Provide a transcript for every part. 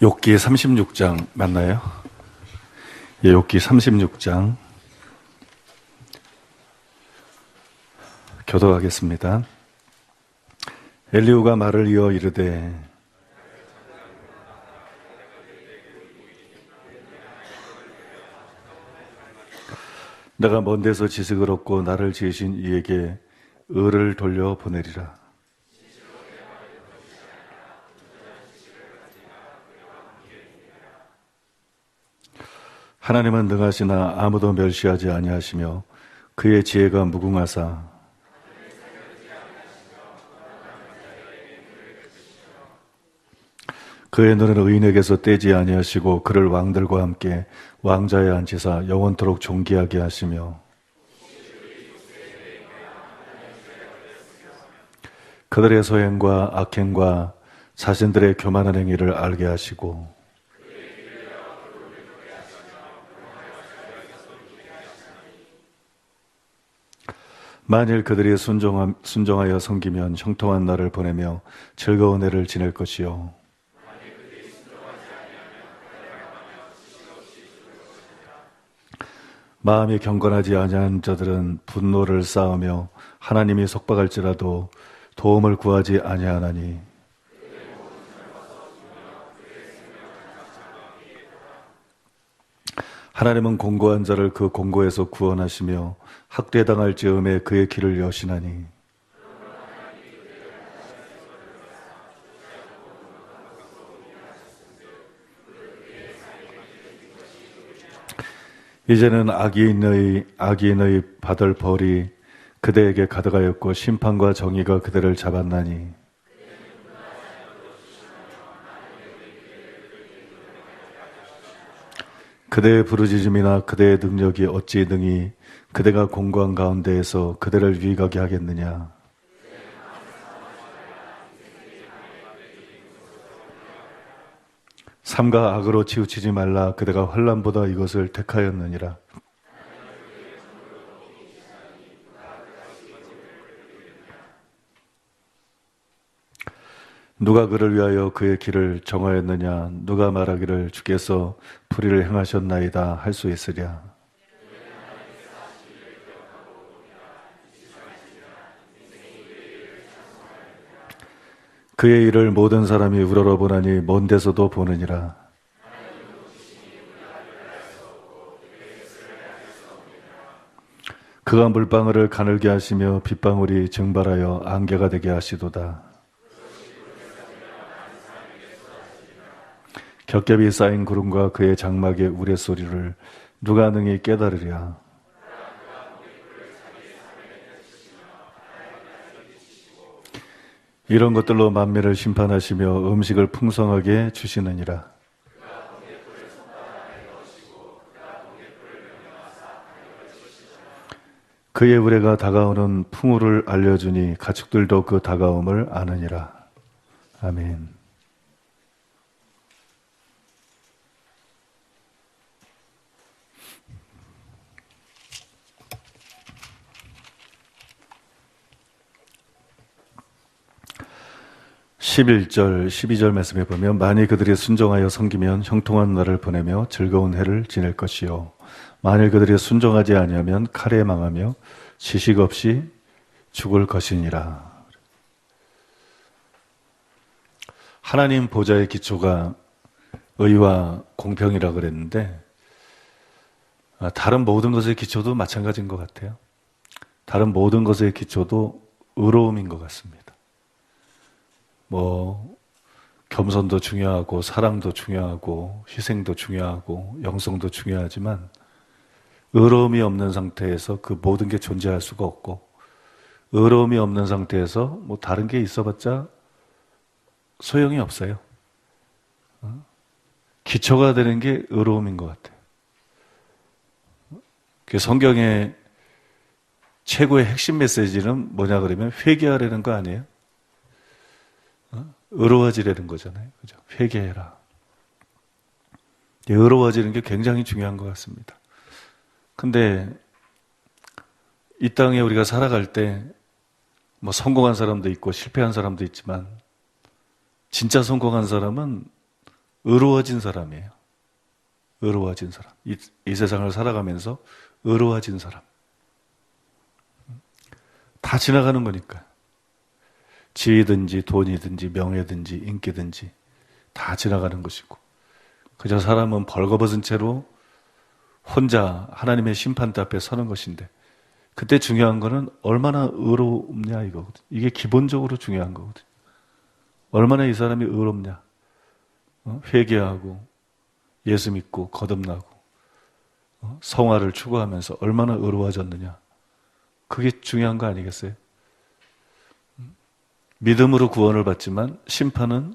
욥기 36장 맞나요? 예, 욥기 36장 교독하겠습니다. 엘리후가 말을 이어 이르되 내가 먼 데서 지식을 얻고 나를 지으신 이에게 의를 돌려 보내리라. 하나님은 능하시나 아무도 멸시하지 아니하시며 그의 지혜가 무궁하사 그의 눈은 의인에게서 떼지 아니하시고 그를 왕들과 함께 왕자에 앉히사 영원토록 존귀하게 하시며 그들의 소행과 악행과 자신들의 교만한 행위를 알게 하시고 만일 그들이 순종하여 섬기면 형통한 날을 보내며 즐거운 해를 지낼 것이요 마음이 경건하지 아니한 자들은 분노를 쌓으며 하나님이 속박할지라도 도움을 구하지 아니하나니 하나님은 공고한 자를 그 공고에서 구원하시며 학대당할 즈음에 그의 길을 여시나니 이제는 악인의 받을 벌이 그대에게 가득하였고 심판과 정의가 그대를 잡았나니 그대의 부르짖음이나 그대의 능력이 어찌 능히 그대가 공고한 가운데에서 그대를 유익하게 하겠느냐. 삼가 악으로 치우치지 말라. 그대가 환난보다 이것을 택하였느니라. 누가 그를 위하여 그의 길을 정하였느냐. 누가 말하기를 주께서 불의를 행하셨나이다 할 수 있으랴. 그의 일을 모든 사람이 우러러보나니 먼 데서도 보느니라. 그가 물방울을 가늘게 하시며 빗방울이 증발하여 안개가 되게 하시도다. 겹겹이 쌓인 구름과 그의 장막의 우레소리를 누가 능히 깨달으랴. 이런 것들로 만민을 심판하시며 음식을 풍성하게 주시느니라. 그의 우레가 다가오는 풍우를 알려주니 가축들도 그 다가옴을 아느니라. 아멘. (11절) (12절) 말씀해 보면 만일 그들이 순종하여 섬기면 형통한 날을 보내며 즐거운 해를 지낼 것이요 만일 그들이 순종하지 아니하면 칼에 망하며 지식 없이 죽을 것이니라. 하나님 보좌의 기초가 의와 공평이라 그랬는데 다른 모든 것의 기초도 마찬가지인 것 같아요. 다른 모든 것의 기초도 의로움인 것 같습니다. 겸손도 중요하고 사랑도 중요하고 희생도 중요하고 영성도 중요하지만 의로움이 없는 상태에서 그 모든 게 존재할 수가 없고 의로움이 없는 상태에서 다른 게 있어봤자 소용이 없어요. 기초가 되는 게 의로움인 것 같아요. 성경의 최고의 핵심 메시지는 뭐냐 그러면 회개하라는 거 아니에요? 의로워지라는 거잖아요. 그죠? 회개해라. 의로워지는 게 굉장히 중요한 것 같습니다. 근데 이 땅에 우리가 살아갈 때 성공한 사람도 있고 실패한 사람도 있지만 진짜 성공한 사람은 의로워진 사람이에요. 의로워진 사람. 이 세상을 살아가면서 의로워진 사람. 다 지나가는 거니까. 지위든지 돈이든지 명예든지 인기든지 다 지나가는 것이고, 그저 사람은 벌거벗은 채로 혼자 하나님의 심판대 앞에 서는 것인데, 그때 중요한 거는 얼마나 의롭냐 이거거든. 이게 기본적으로 중요한 거거든. 얼마나 이 사람이 의롭냐. 회개하고 예수 믿고 거듭나고 성화를 추구하면서 얼마나 의로워졌느냐. 그게 중요한 거 아니겠어요? 믿음으로 구원을 받지만 심판은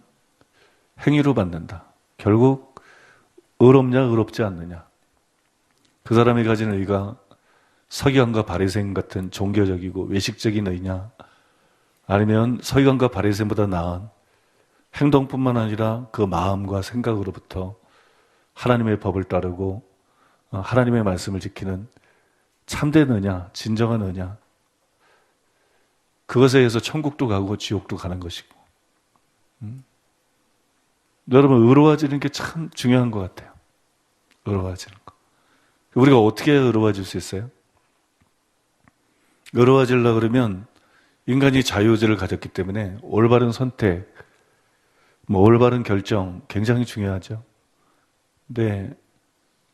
행위로 받는다. 결국 의롭냐 의롭지 않느냐. 그 사람이 가진 의가 서기관과 바리새인 같은 종교적이고 외식적인 의냐, 아니면 서기관과 바리새인보다 나은 행동뿐만 아니라 그 마음과 생각으로부터 하나님의 법을 따르고 하나님의 말씀을 지키는 참된 의냐, 진정한 의냐, 그것에 의해서 천국도 가고 지옥도 가는 것이고. 여러분, 의로워지는 게 참 중요한 것 같아요. 의로워지는 거. 우리가 어떻게 의로워질 수 있어요? 의로워지려고 그러면 인간이 자유의지를 가졌기 때문에 올바른 선택, 올바른 결정 굉장히 중요하죠. 근데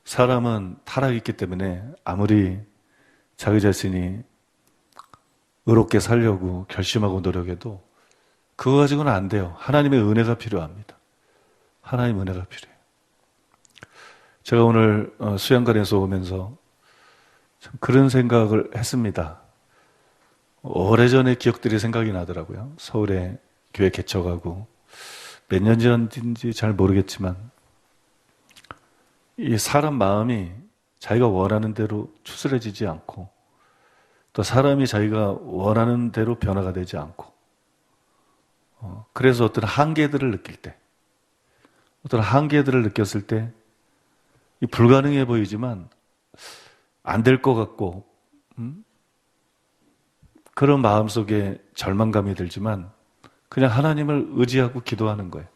사람은 타락이 있기 때문에 아무리 자기 자신이 의롭게 살려고 결심하고 노력해도 그거 가지고는 안 돼요. 하나님의 은혜가 필요합니다. 하나님의 은혜가 필요해요. 제가 오늘 수양관에서 오면서 참 그런 생각을 했습니다. 오래전의 기억들이 생각이 나더라고요. 서울에 교회 개척하고 몇 년 전인지 잘 모르겠지만, 이 사람 마음이 자기가 원하는 대로 추스려지지 않고, 또 사람이 자기가 원하는 대로 변화가 되지 않고, 그래서 어떤 한계들을 느낄 때, 어떤 한계들을 느꼈을 때, 이 불가능해 보이지만 안 될 것 같고, 그런 마음속에 절망감이 들지만 그냥 하나님을 의지하고 기도하는 거예요.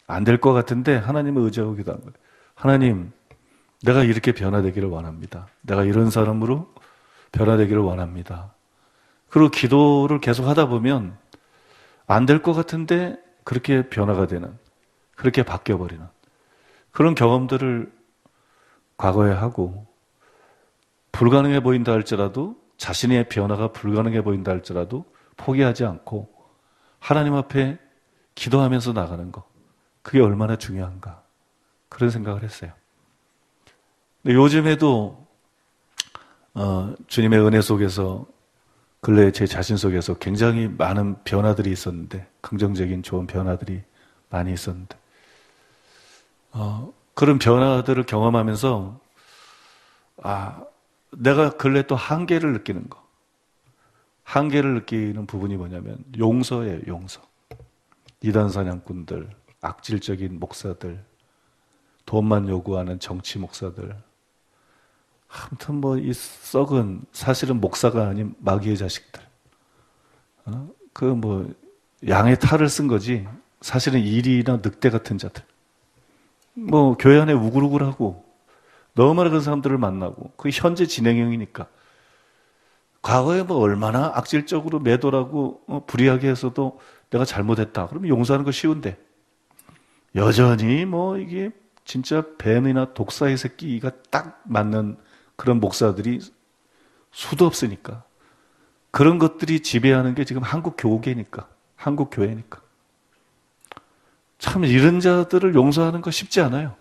안 될 것 같은데 하나님을 의지하고 기도하는 거예요. 하나님, 내가 이렇게 변화되기를 원합니다. 내가 이런 사람으로 변화되기를 원합니다. 그리고 기도를 계속 하다 보면 안 될 것 같은데 그렇게 변화가 되는, 그렇게 바뀌어버리는 그런 경험들을 과거에 하고, 불가능해 보인다 할지라도, 자신의 변화가 불가능해 보인다 할지라도 포기하지 않고 하나님 앞에 기도하면서 나가는 거, 그게 얼마나 중요한가, 그런 생각을 했어요. 근데 요즘에도 주님의 은혜 속에서 근래에 제 자신 속에서 굉장히 많은 변화들이 있었는데, 긍정적인 좋은 변화들이 많이 있었는데, 그런 변화들을 경험하면서 내가 근래 또 한계를 느끼는 거, 한계를 느끼는 부분이 뭐냐면 용서예요. 용서. 이단 사냥꾼들, 악질적인 목사들, 돈만 요구하는 정치 목사들, 아무튼 이 썩은, 사실은 목사가 아닌 마귀의 자식들, 양의 탈을 쓴 거지 사실은 이리나 늑대 같은 자들, 교회 안에 우글우글하고 너무나 그런 사람들을 만나고, 그게 현재 진행형이니까. 과거에 얼마나 악질적으로 매도라고 불의하게 해서도 내가 잘못했다 그러면 용서하는 거 쉬운데, 여전히 이게 진짜 뱀이나 독사의 새끼가 딱 맞는 그런 목사들이 수도 없으니까, 그런 것들이 지배하는 게 지금 한국 교계니까, 한국 교회니까. 참 이런 자들을 용서하는 거 쉽지 않아요.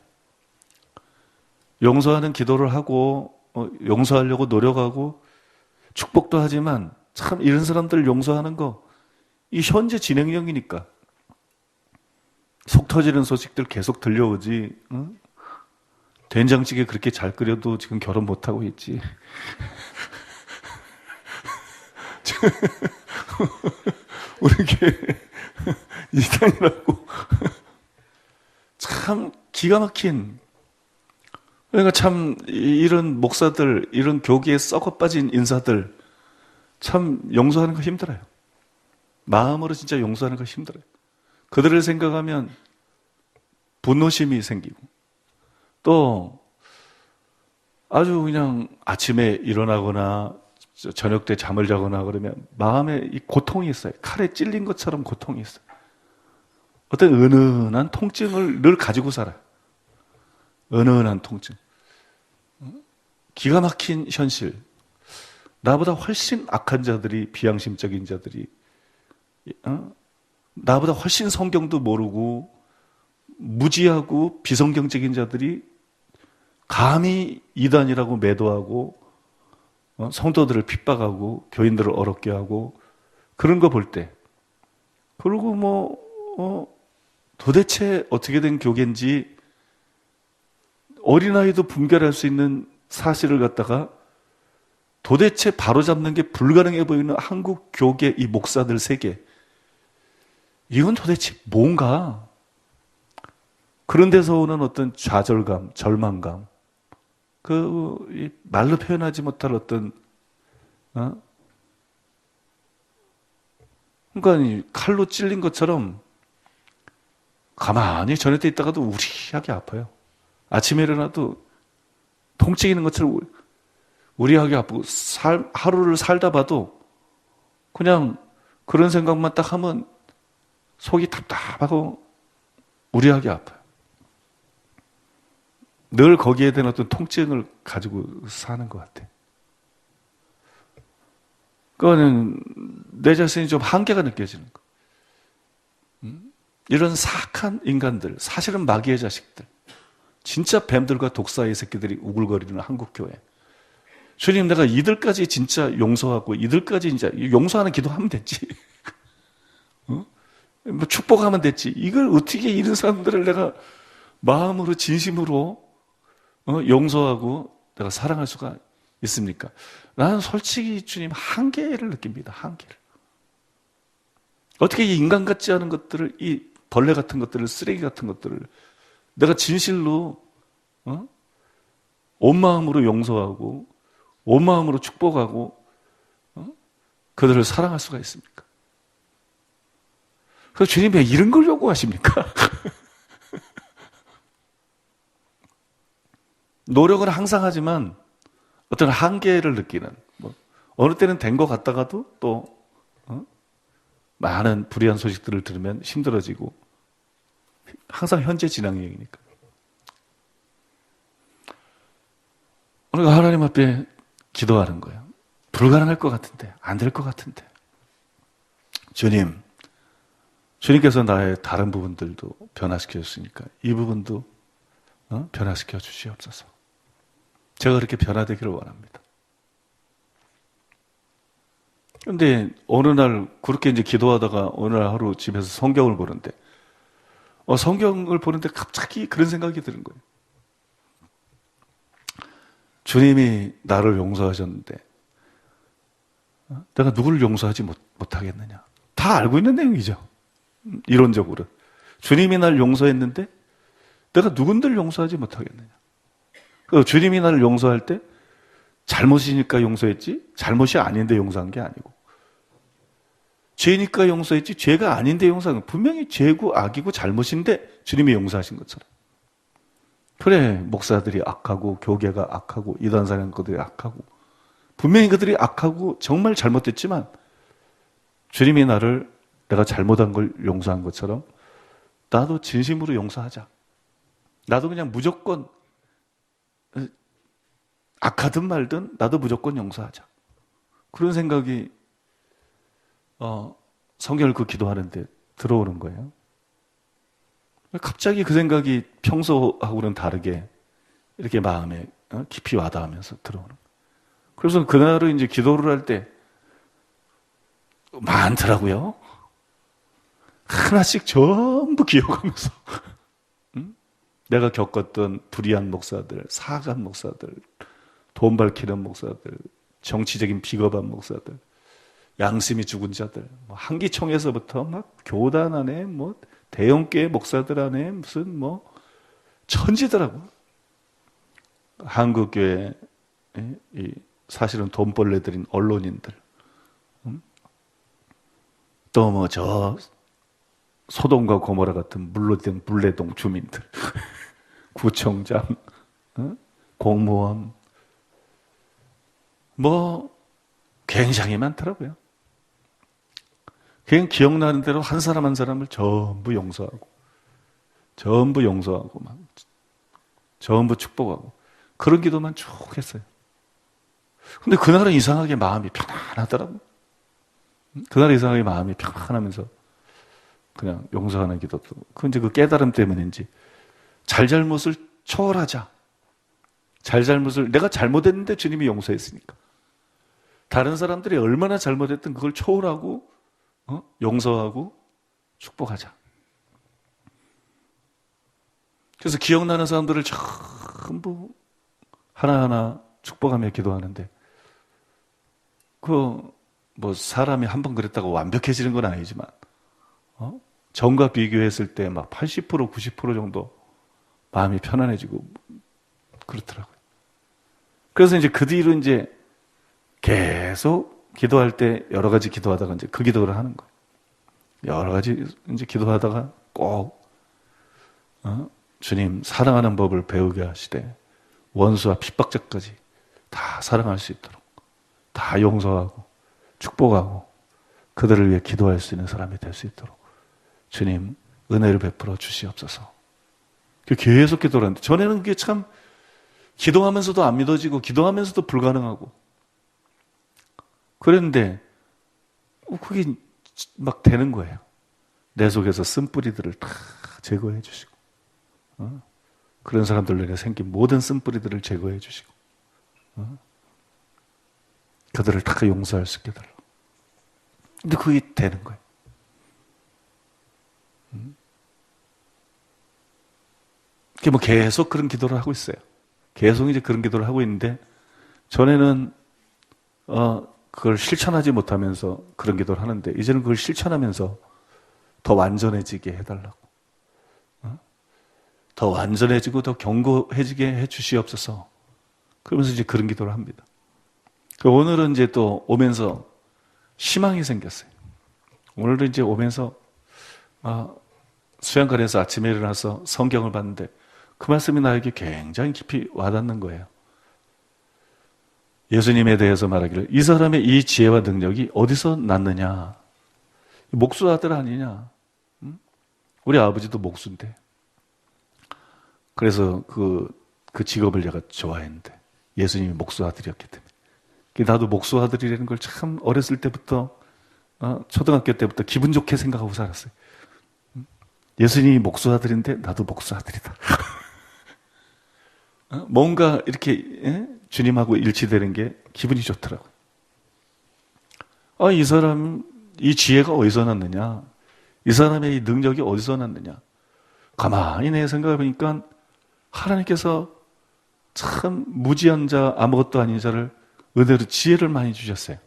용서하는 기도를 하고 용서하려고 노력하고 축복도 하지만, 참 이런 사람들을 용서하는 거, 이 현재 진행형이니까 속 터지는 소식들 계속 들려오지. 된장찌개 그렇게 잘 끓여도 지금 결혼 못하고 있지. 우리 교회 이단이라고. 참 기가 막힌. 그러니까 참 이런 목사들, 이런 교계에 썩어 빠진 인사들 참 용서하는 거 힘들어요. 마음으로 진짜 용서하는 거 힘들어요. 그들을 생각하면 분노심이 생기고, 또 아주 그냥 아침에 일어나거나 저녁 때 잠을 자거나 그러면 마음에 이 고통이 있어요. 칼에 찔린 것처럼 고통이 있어요. 어떤 은은한 통증을 늘 가지고 살아요. 은은한 통증. 기가 막힌 현실. 나보다 훨씬 악한 자들이, 비양심적인 자들이, 나보다 훨씬 성경도 모르고 무지하고 비성경적인 자들이 감히 이단이라고 매도하고 성도들을 핍박하고 교인들을 어렵게 하고 그런 거 볼 때, 그리고 도대체 어떻게 된 교계인지 어린아이도 분별할 수 있는 사실을 갖다가 도대체 바로잡는 게 불가능해 보이는 한국 교계 이 목사들 세계, 이건 도대체 뭔가? 그런 데서 오는 어떤 좌절감, 절망감, 말로 표현하지 못할 어떤, 그러니까 칼로 찔린 것처럼 가만히 전에 때 있다가도 우리하게 아파요. 아침에 일어나도 통증이는 것처럼 우리하게 아프고, 하루를 살다 봐도 그냥 그런 생각만 딱 하면 속이 답답하고 우리하게 아파요. 늘 거기에 대한 어떤 통증을 가지고 사는 것 같아요. 그거는 내 자신이 좀 한계가 느껴지는 거. 이런 사악한 인간들, 사실은 마귀의 자식들, 진짜 뱀들과 독사의 새끼들이 우글거리는 한국교회. 주님, 내가 이들까지 진짜 용서하고 이들까지 진짜 용서하는 기도하면 됐지. 축복하면 됐지. 이걸 어떻게 이런 사람들을 내가 마음으로 진심으로 용서하고 내가 사랑할 수가 있습니까? 나는 솔직히 주님 한계를 느낍니다. 한계를. 어떻게 이 인간 같지 않은 것들을, 이 벌레 같은 것들을, 쓰레기 같은 것들을 내가 진실로 온 마음으로 용서하고 온 마음으로 축복하고 그들을 사랑할 수가 있습니까? 그래서 주님 왜 이런 걸 요구하십니까? 노력은 항상 하지만 어떤 한계를 느끼는, 어느 때는 된 것 같다가도 또 많은 불의한 소식들을 들으면 힘들어지고, 항상 현재 진앙여행이니까. 우리가 하나님 앞에 기도하는 거예요. 불가능할 것 같은데, 안 될 것 같은데, 주님께서 나의 다른 부분들도 변화시켜 줬으니까 이 부분도 변화시켜 주시옵소서. 제가 그렇게 변화되기를 원합니다. 그런데 어느 날 그렇게 이제 기도하다가 어느 날 하루 집에서 성경을 보는데, 성경을 보는데 갑자기 그런 생각이 드는 거예요. 주님이 나를 용서하셨는데 내가 누구를 용서하지 못하겠느냐. 다 알고 있는 내용이죠. 이론적으로. 주님이 날 용서했는데 내가 누군들 용서하지 못하겠느냐. 주님이 나를 용서할 때 잘못이니까 용서했지 잘못이 아닌데 용서한 게 아니고, 죄니까 용서했지 죄가 아닌데 용서한 거, 분명히 죄고 악이고 잘못인데 주님이 용서하신 것처럼. 그래, 목사들이 악하고 교계가 악하고 이단 사람들이 악하고 분명히 그들이 악하고 정말 잘못됐지만 주님이 나를 내가 잘못한 걸 용서한 것처럼 나도 진심으로 용서하자. 나도 그냥 무조건 악하든 말든 나도 무조건 용서하자. 그런 생각이 성경을 기도하는데 들어오는 거예요. 갑자기 그 생각이 평소하고는 다르게 이렇게 마음에 깊이 와닿으면서 들어오는 거예요. 그래서 그날은 이제 기도를 할 때 많더라고요. 하나씩 전부 기억하면서 내가 겪었던 불의한 목사들, 사악한 목사들, 돈 밝히는 목사들, 정치적인 비겁한 목사들, 양심이 죽은 자들, 한기총에서부터 막 교단 안에 대형교회 목사들 안에 무슨 천지더라고. 한국교회 사실은 돈벌레들인 언론인들, 또 소돔과 고모라 같은 물레동 주민들, 구청장, 공무원, 뭐 굉장히 많더라고요. 그냥 기억나는 대로 한 사람 한 사람을 전부 용서하고 막 전부 축복하고 그런 기도만 쭉 했어요. 근데 그날은 이상하게 마음이 편안하더라고요. 그날은 이상하게 마음이 편안하면서 그냥 용서하는 기도도. 그 이제 그 깨달음 때문인지 잘잘못을 초월하자. 잘잘못을 내가 잘못했는데 주님이 용서했으니까. 다른 사람들이 얼마나 잘못했든 그걸 초월하고 용서하고 축복하자. 그래서 기억나는 사람들을 전부 하나하나 축복하며 기도하는데 뭐 사람이 한 번 그랬다고 완벽해지는 건 아니지만 전과 비교했을 때 막 80%, 90% 정도 마음이 편안해지고 그렇더라고요. 그래서 이제 그 뒤로 이제 계속 기도할 때 여러 가지 기도하다가 이제 그 기도를 하는 거예요. 여러 가지 이제 기도하다가 꼭 주님 사랑하는 법을 배우게 하시되 원수와 핍박자까지 다 사랑할 수 있도록 다 용서하고 축복하고 그들을 위해 기도할 수 있는 사람이 될 수 있도록 주님 은혜를 베풀어 주시옵소서. 계속 기도를 하는데 전에는 그게 참 기도하면서도 안 믿어지고 기도하면서도 불가능하고 그랬는데 그게 막 되는 거예요. 내 속에서 쓴뿌리들을 다 제거해 주시고 그런 사람들에게 생긴 모든 쓴뿌리들을 제거해 주시고 그들을 다 용서할 수 있게 달라고. 근데 그게 되는 거예요. 그게 뭐 계속 그런 기도를 하고 있어요. 계속 이제 그런 기도를 하고 있는데 전에는 그걸 실천하지 못하면서 그런 기도를 하는데 이제는 그걸 실천하면서 더 완전해지게 해달라고. 더 완전해지고 더 견고해지게 해주시옵소서. 그러면서 이제 그런 기도를 합니다. 오늘은 이제 또 오면서 희망이 생겼어요. 오늘도 이제 오면서 수양관에서 아침에 일어나서 성경을 봤는데 그 말씀이 나에게 굉장히 깊이 와닿는 거예요. 예수님에 대해서 말하기를 이 사람의 이 지혜와 능력이 어디서 났느냐? 목수 아들 아니냐? 우리 아버지도 목수인데. 그래서 그 직업을 제가 좋아했는데 예수님이 목수 아들이었기 때문에. 나도 목수 아들이라는 걸 참 어렸을 때부터 초등학교 때부터 기분 좋게 생각하고 살았어요. 예수님이 목수 아들인데 나도 목수 아들이다. 뭔가 이렇게 주님하고 일치되는 게 기분이 좋더라고요. 이 사람 이 지혜가 어디서 났느냐? 이 사람의 이 능력이 어디서 났느냐? 가만히 내 생각해 보니까 하나님께서 참 무지한 자, 아무것도 아닌 자를 의대로 지혜를 많이 주셨어요.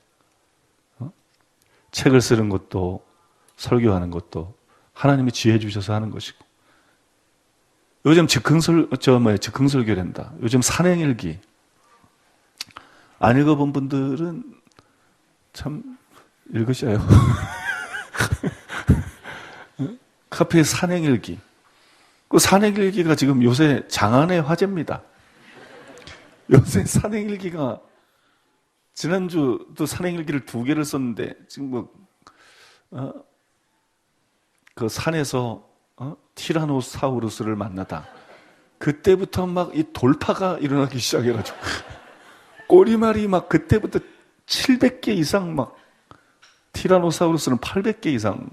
책을 쓰는 것도 설교하는 것도 하나님이 지혜 주셔서 하는 것이고 요즘 즉흥설교란다. 요즘 산행일기 안 읽어본 분들은 참 읽으셔요. 카페의 산행일기. 그 산행일기가 지금 요새 장안의 화제입니다. 요새 산행일기가 지난주도 산행일기를 2개를 썼는데 지금 그 산에서 티라노사우루스를 만나다 그때부터 막 이 돌파가 일어나기 시작해가지고 꼬리말이 막 그때부터 700개 이상 막 티라노사우루스는 800개 이상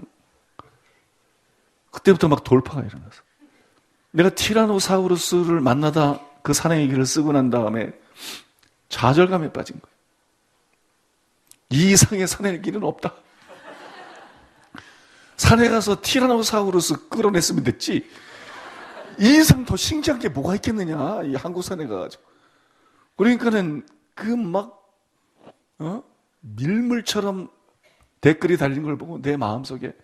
그때부터 막 돌파가 일어나서 내가 티라노사우루스를 만나다 그 산행일기를 쓰고 난 다음에 좌절감에 빠진 거예요. 이 이상의 산행일기는 없다. 산에 가서 티라노사우루스 끌어냈으면 됐지. 이 이상 더 신기한 게 뭐가 있겠느냐. 이 한국 산에 가가지고. 그러니까는 그 막 밀물처럼 댓글이 달린 걸 보고 내 마음속에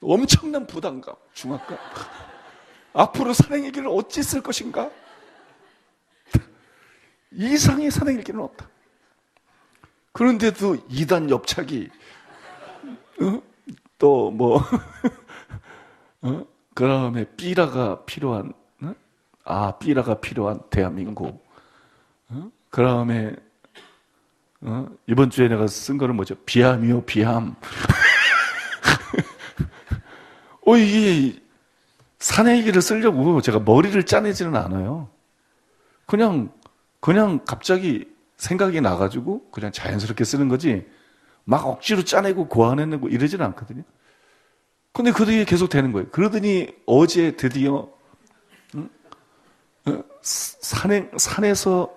엄청난 부담감, 중압감. 앞으로 산행일기를 어찌 쓸 것인가? 이상의 산행일기는 없다. 그런데도 이단 옆차기 또 뭐 그 다음에 삐라가 필요한, 삐라가 필요한 대한민국. 그 다음에, 이번 주에 내가 쓴 거는 뭐죠? 비함이요, 비함. 이게 사내기를 쓰려고 제가 머리를 짜내지는 않아요. 그냥 갑자기 생각이 나가지고 그냥 자연스럽게 쓰는 거지, 막 억지로 짜내고 고안해내고 이러지는 않거든요. 근데 그게 계속 되는 거예요. 그러더니 어제 드디어 산에서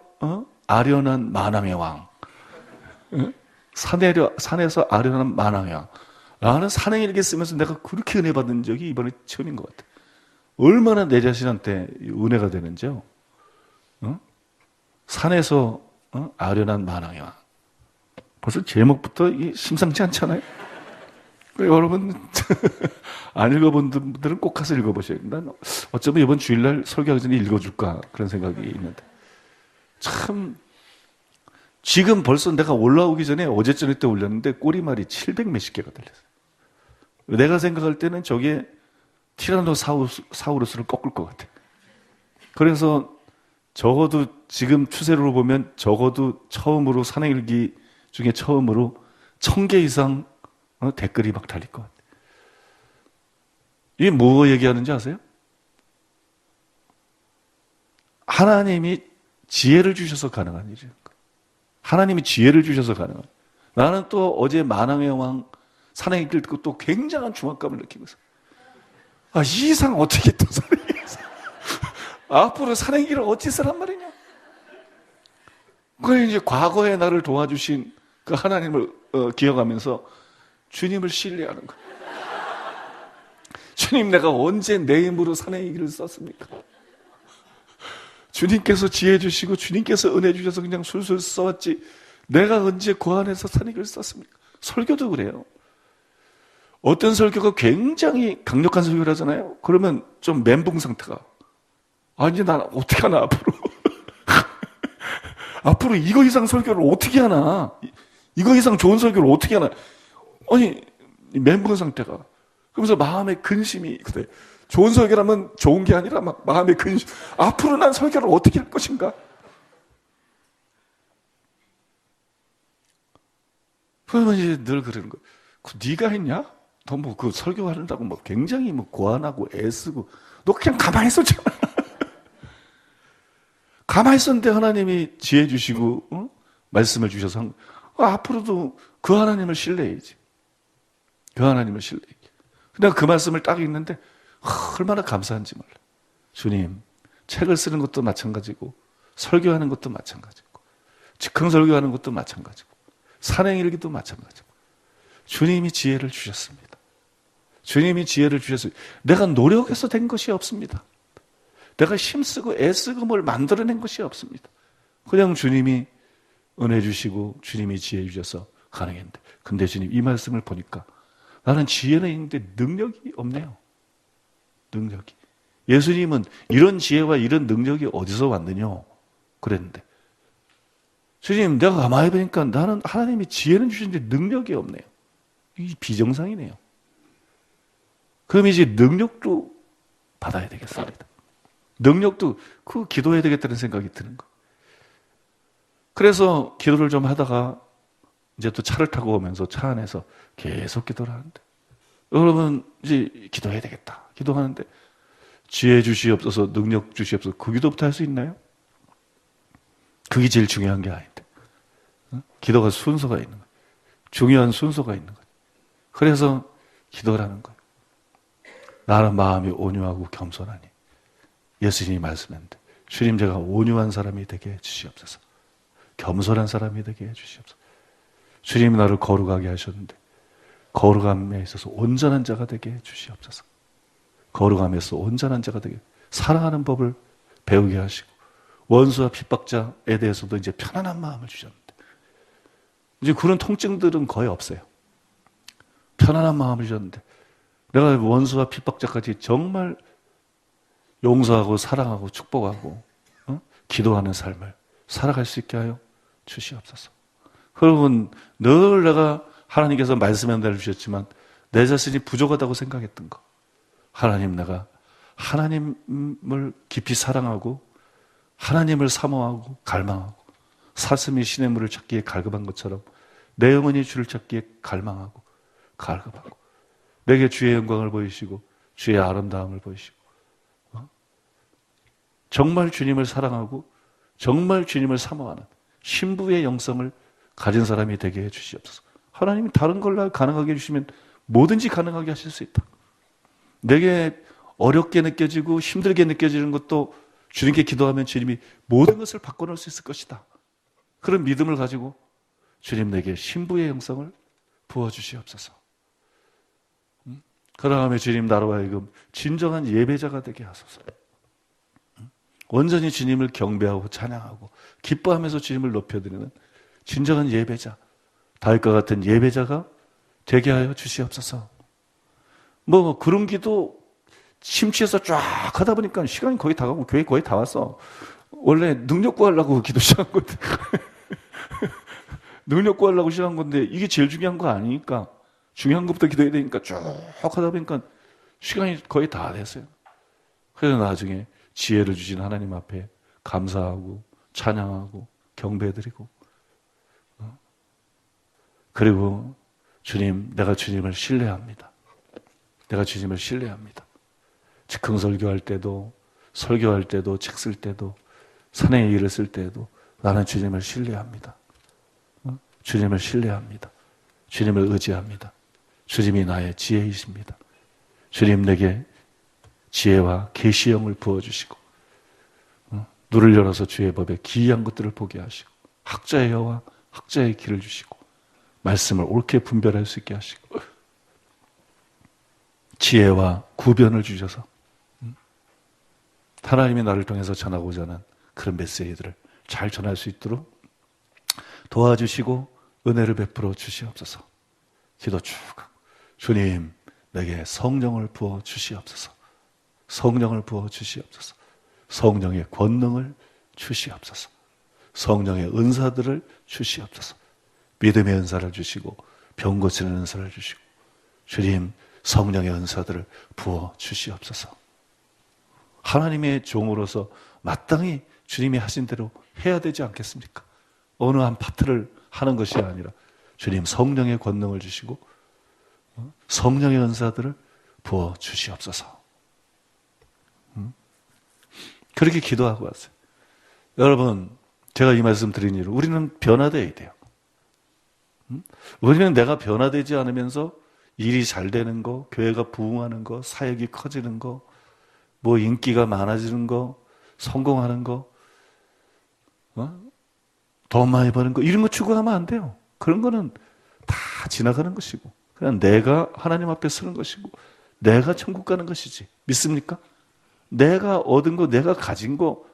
아련한 만왕의 왕, 산에서 아련한 만왕의 왕 라는 산행일기 쓰면서 내가 그렇게 은혜 받은 적이 이번에 처음인 것 같아요. 얼마나 내 자신한테 은혜가 되는지요. 산에서 아련한 만왕의 왕. 벌써 제목부터 심상치 않잖아요. 여러분 안 읽어본 분들은 꼭 가서 읽어보셔야 돼요. 난 어쩌면 이번 주일날 설교하기 전에 읽어줄까 그런 생각이 있는데, 참 지금 벌써 내가 올라오기 전에 어제 저녁 때 올렸는데 꼬리말이 700 몇십 개가 달렸어요. 내가 생각할 때는 저게 티라노사우루스를 꺾을 것 같아. 그래서 적어도 지금 추세로 보면 적어도 처음으로 산행일기 중에 처음으로 1000개 이상 댓글이 막 달릴 것 같아요. 이게 뭐 얘기하는지 아세요? 하나님이 지혜를 주셔서 가능한 일이에요. 하나님이 지혜를 주셔서 가능한. 나는 또 어제 만왕의 왕 산행길 듣고 또 굉장한 중압감을 느끼고 있어요. 이 이상 어떻게 또 산행길을 앞으로 산행길을 어찌 쓰란 말이냐. 그래 이제 과거에 나를 도와주신 그 하나님을 기억하면서 주님을 신뢰하는 거예요. 주님, 내가 언제 내 힘으로 산행의 길을 썼습니까? 주님께서 지혜 주시고 주님께서 은혜 주셔서 그냥 술술 써왔지, 내가 언제 그 안에서 산행의 길을 썼습니까? 설교도 그래요. 어떤 설교가 굉장히 강력한 설교를 하잖아요. 그러면 좀 멘붕 상태가, 이제 난 어떻게 하나 앞으로. 앞으로 이거 이상 설교를 어떻게 하나, 이거 이상 좋은 설교를 어떻게 하나. 멘붕 상태가. 그러면서 마음의 근심이 그래. 좋은 설교라면 좋은 게 아니라 막 마음의 근심. 앞으로 난 설교를 어떻게 할 것인가? 그러면 이제 늘 그러는 거야. 네가 했냐? 너 뭐 그 설교하는다고 뭐 굉장히 뭐 고안하고 애쓰고, 너 그냥 가만히 있었잖아. 가만히 있었는데 하나님이 지혜 주시고 말씀을 주셔서 앞으로도 그 하나님을 신뢰해야지. 그 하나님을 신뢰해야지. 내가 그 말씀을 딱 읽는데 얼마나 감사한지 몰라. 주님, 책을 쓰는 것도 마찬가지고 설교하는 것도 마찬가지고 즉흥 설교하는 것도 마찬가지고 산행일기도 마찬가지고 주님이 지혜를 주셨습니다. 주님이 지혜를 주셨어요. 내가 노력해서 된 것이 없습니다. 내가 힘쓰고 애쓰고 뭘 만들어낸 것이 없습니다. 그냥 주님이 은혜 주시고 주님이 지혜 주셔서 가능했는데, 근데 주님 이 말씀을 보니까 나는 지혜는 있는데 능력이 없네요. 능력이. 예수님은 이런 지혜와 이런 능력이 어디서 왔느냐 그랬는데, 주님 내가 가만히 보니까 나는 하나님이 지혜는 주시는데 능력이 없네요. 이게 비정상이네요. 그럼 이제 능력도 받아야 되겠습니다. 능력도 기도해야 되겠다는 생각이 드는 거. 그래서 기도를 좀 하다가 이제 또 차를 타고 오면서 차 안에서 계속 기도를 하는데, 여러분 이제 기도해야 되겠다. 기도하는데 지혜 주시옵소서, 능력 주시옵소서, 그 기도부터 할 수 있나요? 그게 제일 중요한 게 아닌데. 기도가 순서가 있는 거예요. 중요한 순서가 있는 거예요. 그래서 기도를 하는 거예요. 나는 마음이 온유하고 겸손하니. 예수님이 말씀했는데, 주님 제가 온유한 사람이 되게 해주시옵소서, 겸손한 사람이 되게 해주시옵소서. 주님이 나를 거룩하게 하셨는데 거룩함에 있어서 온전한 자가 되게 해주시옵소서. 거룩함에서 온전한 자가 되게, 사랑하는 법을 배우게 하시고 원수와 핍박자에 대해서도 이제 편안한 마음을 주셨는데, 이제 그런 통증들은 거의 없어요. 편안한 마음을 주셨는데 내가 원수와 핍박자까지 정말 용서하고 사랑하고 축복하고 기도하는 삶을 살아갈 수 있게 하여 주시옵소서. 여러분, 늘 내가 하나님께서 말씀의 은혜를 주셨지만 내 자신이 부족하다고 생각했던 거, 하나님, 내가 하나님을 깊이 사랑하고 하나님을 사모하고 갈망하고 사슴이 시냇물을 찾기에 갈급한 것처럼 내 영혼이 주를 찾기에 갈망하고 갈급하고 내게 주의 영광을 보이시고 주의 아름다움을 보이시고 정말 주님을 사랑하고 정말 주님을 사모하는 신부의 영성을 가진 사람이 되게 해주시옵소서. 하나님이 다른 걸 가능하게 해주시면 뭐든지 가능하게 하실 수 있다. 내게 어렵게 느껴지고 힘들게 느껴지는 것도 주님께 기도하면 주님이 모든 것을 바꿔놓을 수 있을 것이다. 그런 믿음을 가지고 주님, 내게 신부의 영성을 부어주시옵소서. 그러하며 주님, 나로 하여금 진정한 예배자가 되게 하소서. 온전히 주님을 경배하고 찬양하고 기뻐하면서 주님을 높여드리는 진정한 예배자, 다윗과 같은 예배자가 되게 하여 주시옵소서. 뭐 그런 기도 심취해서 쫙 하다 보니까 시간이 거의 다 가고 교회 거의 다 왔어. 원래 능력 구하려고 기도 시작한 건데 능력 구하려고 시작한 건데 이게 제일 중요한 거 아니니까 중요한 것부터 기도해야 되니까 쭉 하다 보니까 시간이 거의 다 됐어요. 그래서 나중에 지혜를 주신 하나님 앞에 감사하고 찬양하고 경배드리고 그리고 주님, 내가 주님을 신뢰합니다. 내가 주님을 신뢰합니다. 즉흥 설교할 때도 설교할 때도 책 쓸 때도 산의 일을 쓸 때도 나는 주님을 신뢰합니다. 주님을 신뢰합니다. 주님을 의지합니다. 주님이 나의 지혜이십니다. 주님, 내게 지혜와 계시형을 부어주시고 눈을 열어서 주의 법에 기이한 것들을 보게 하시고 학자의 혀와 학자의 길을 주시고 말씀을 옳게 분별할 수 있게 하시고 지혜와 구변을 주셔서 하나님이 나를 통해서 전하고자 하는 그런 메시지들을 잘 전할 수 있도록 도와주시고 은혜를 베풀어 주시옵소서. 기도 쭉 하고 주님, 내게 성령을 부어 주시옵소서. 성령을 부어 주시옵소서. 성령의 권능을 주시옵소서. 성령의 은사들을 주시옵소서. 믿음의 은사를 주시고 병 고치는 은사를 주시고 주님, 성령의 은사들을 부어 주시옵소서. 하나님의 종으로서 마땅히 주님이 하신 대로 해야 되지 않겠습니까? 어느 한 파트를 하는 것이 아니라 주님, 성령의 권능을 주시고 성령의 은사들을 부어 주시옵소서. 그렇게 기도하고 왔어요. 여러분, 제가 이 말씀 드린 이유로 우리는 변화되어야 돼요. 우리는 내가 변화되지 않으면서 일이 잘 되는 거, 교회가 부흥하는 거, 사역이 커지는 거, 뭐 인기가 많아지는 거, 성공하는 거, 돈 많이 버는 거, 이런 거 추구하면 안 돼요. 그런 거는 다 지나가는 것이고 그냥 내가 하나님 앞에 서는 것이고 내가 천국 가는 것이지. 믿습니까? 내가 얻은 거, 내가 가진 거,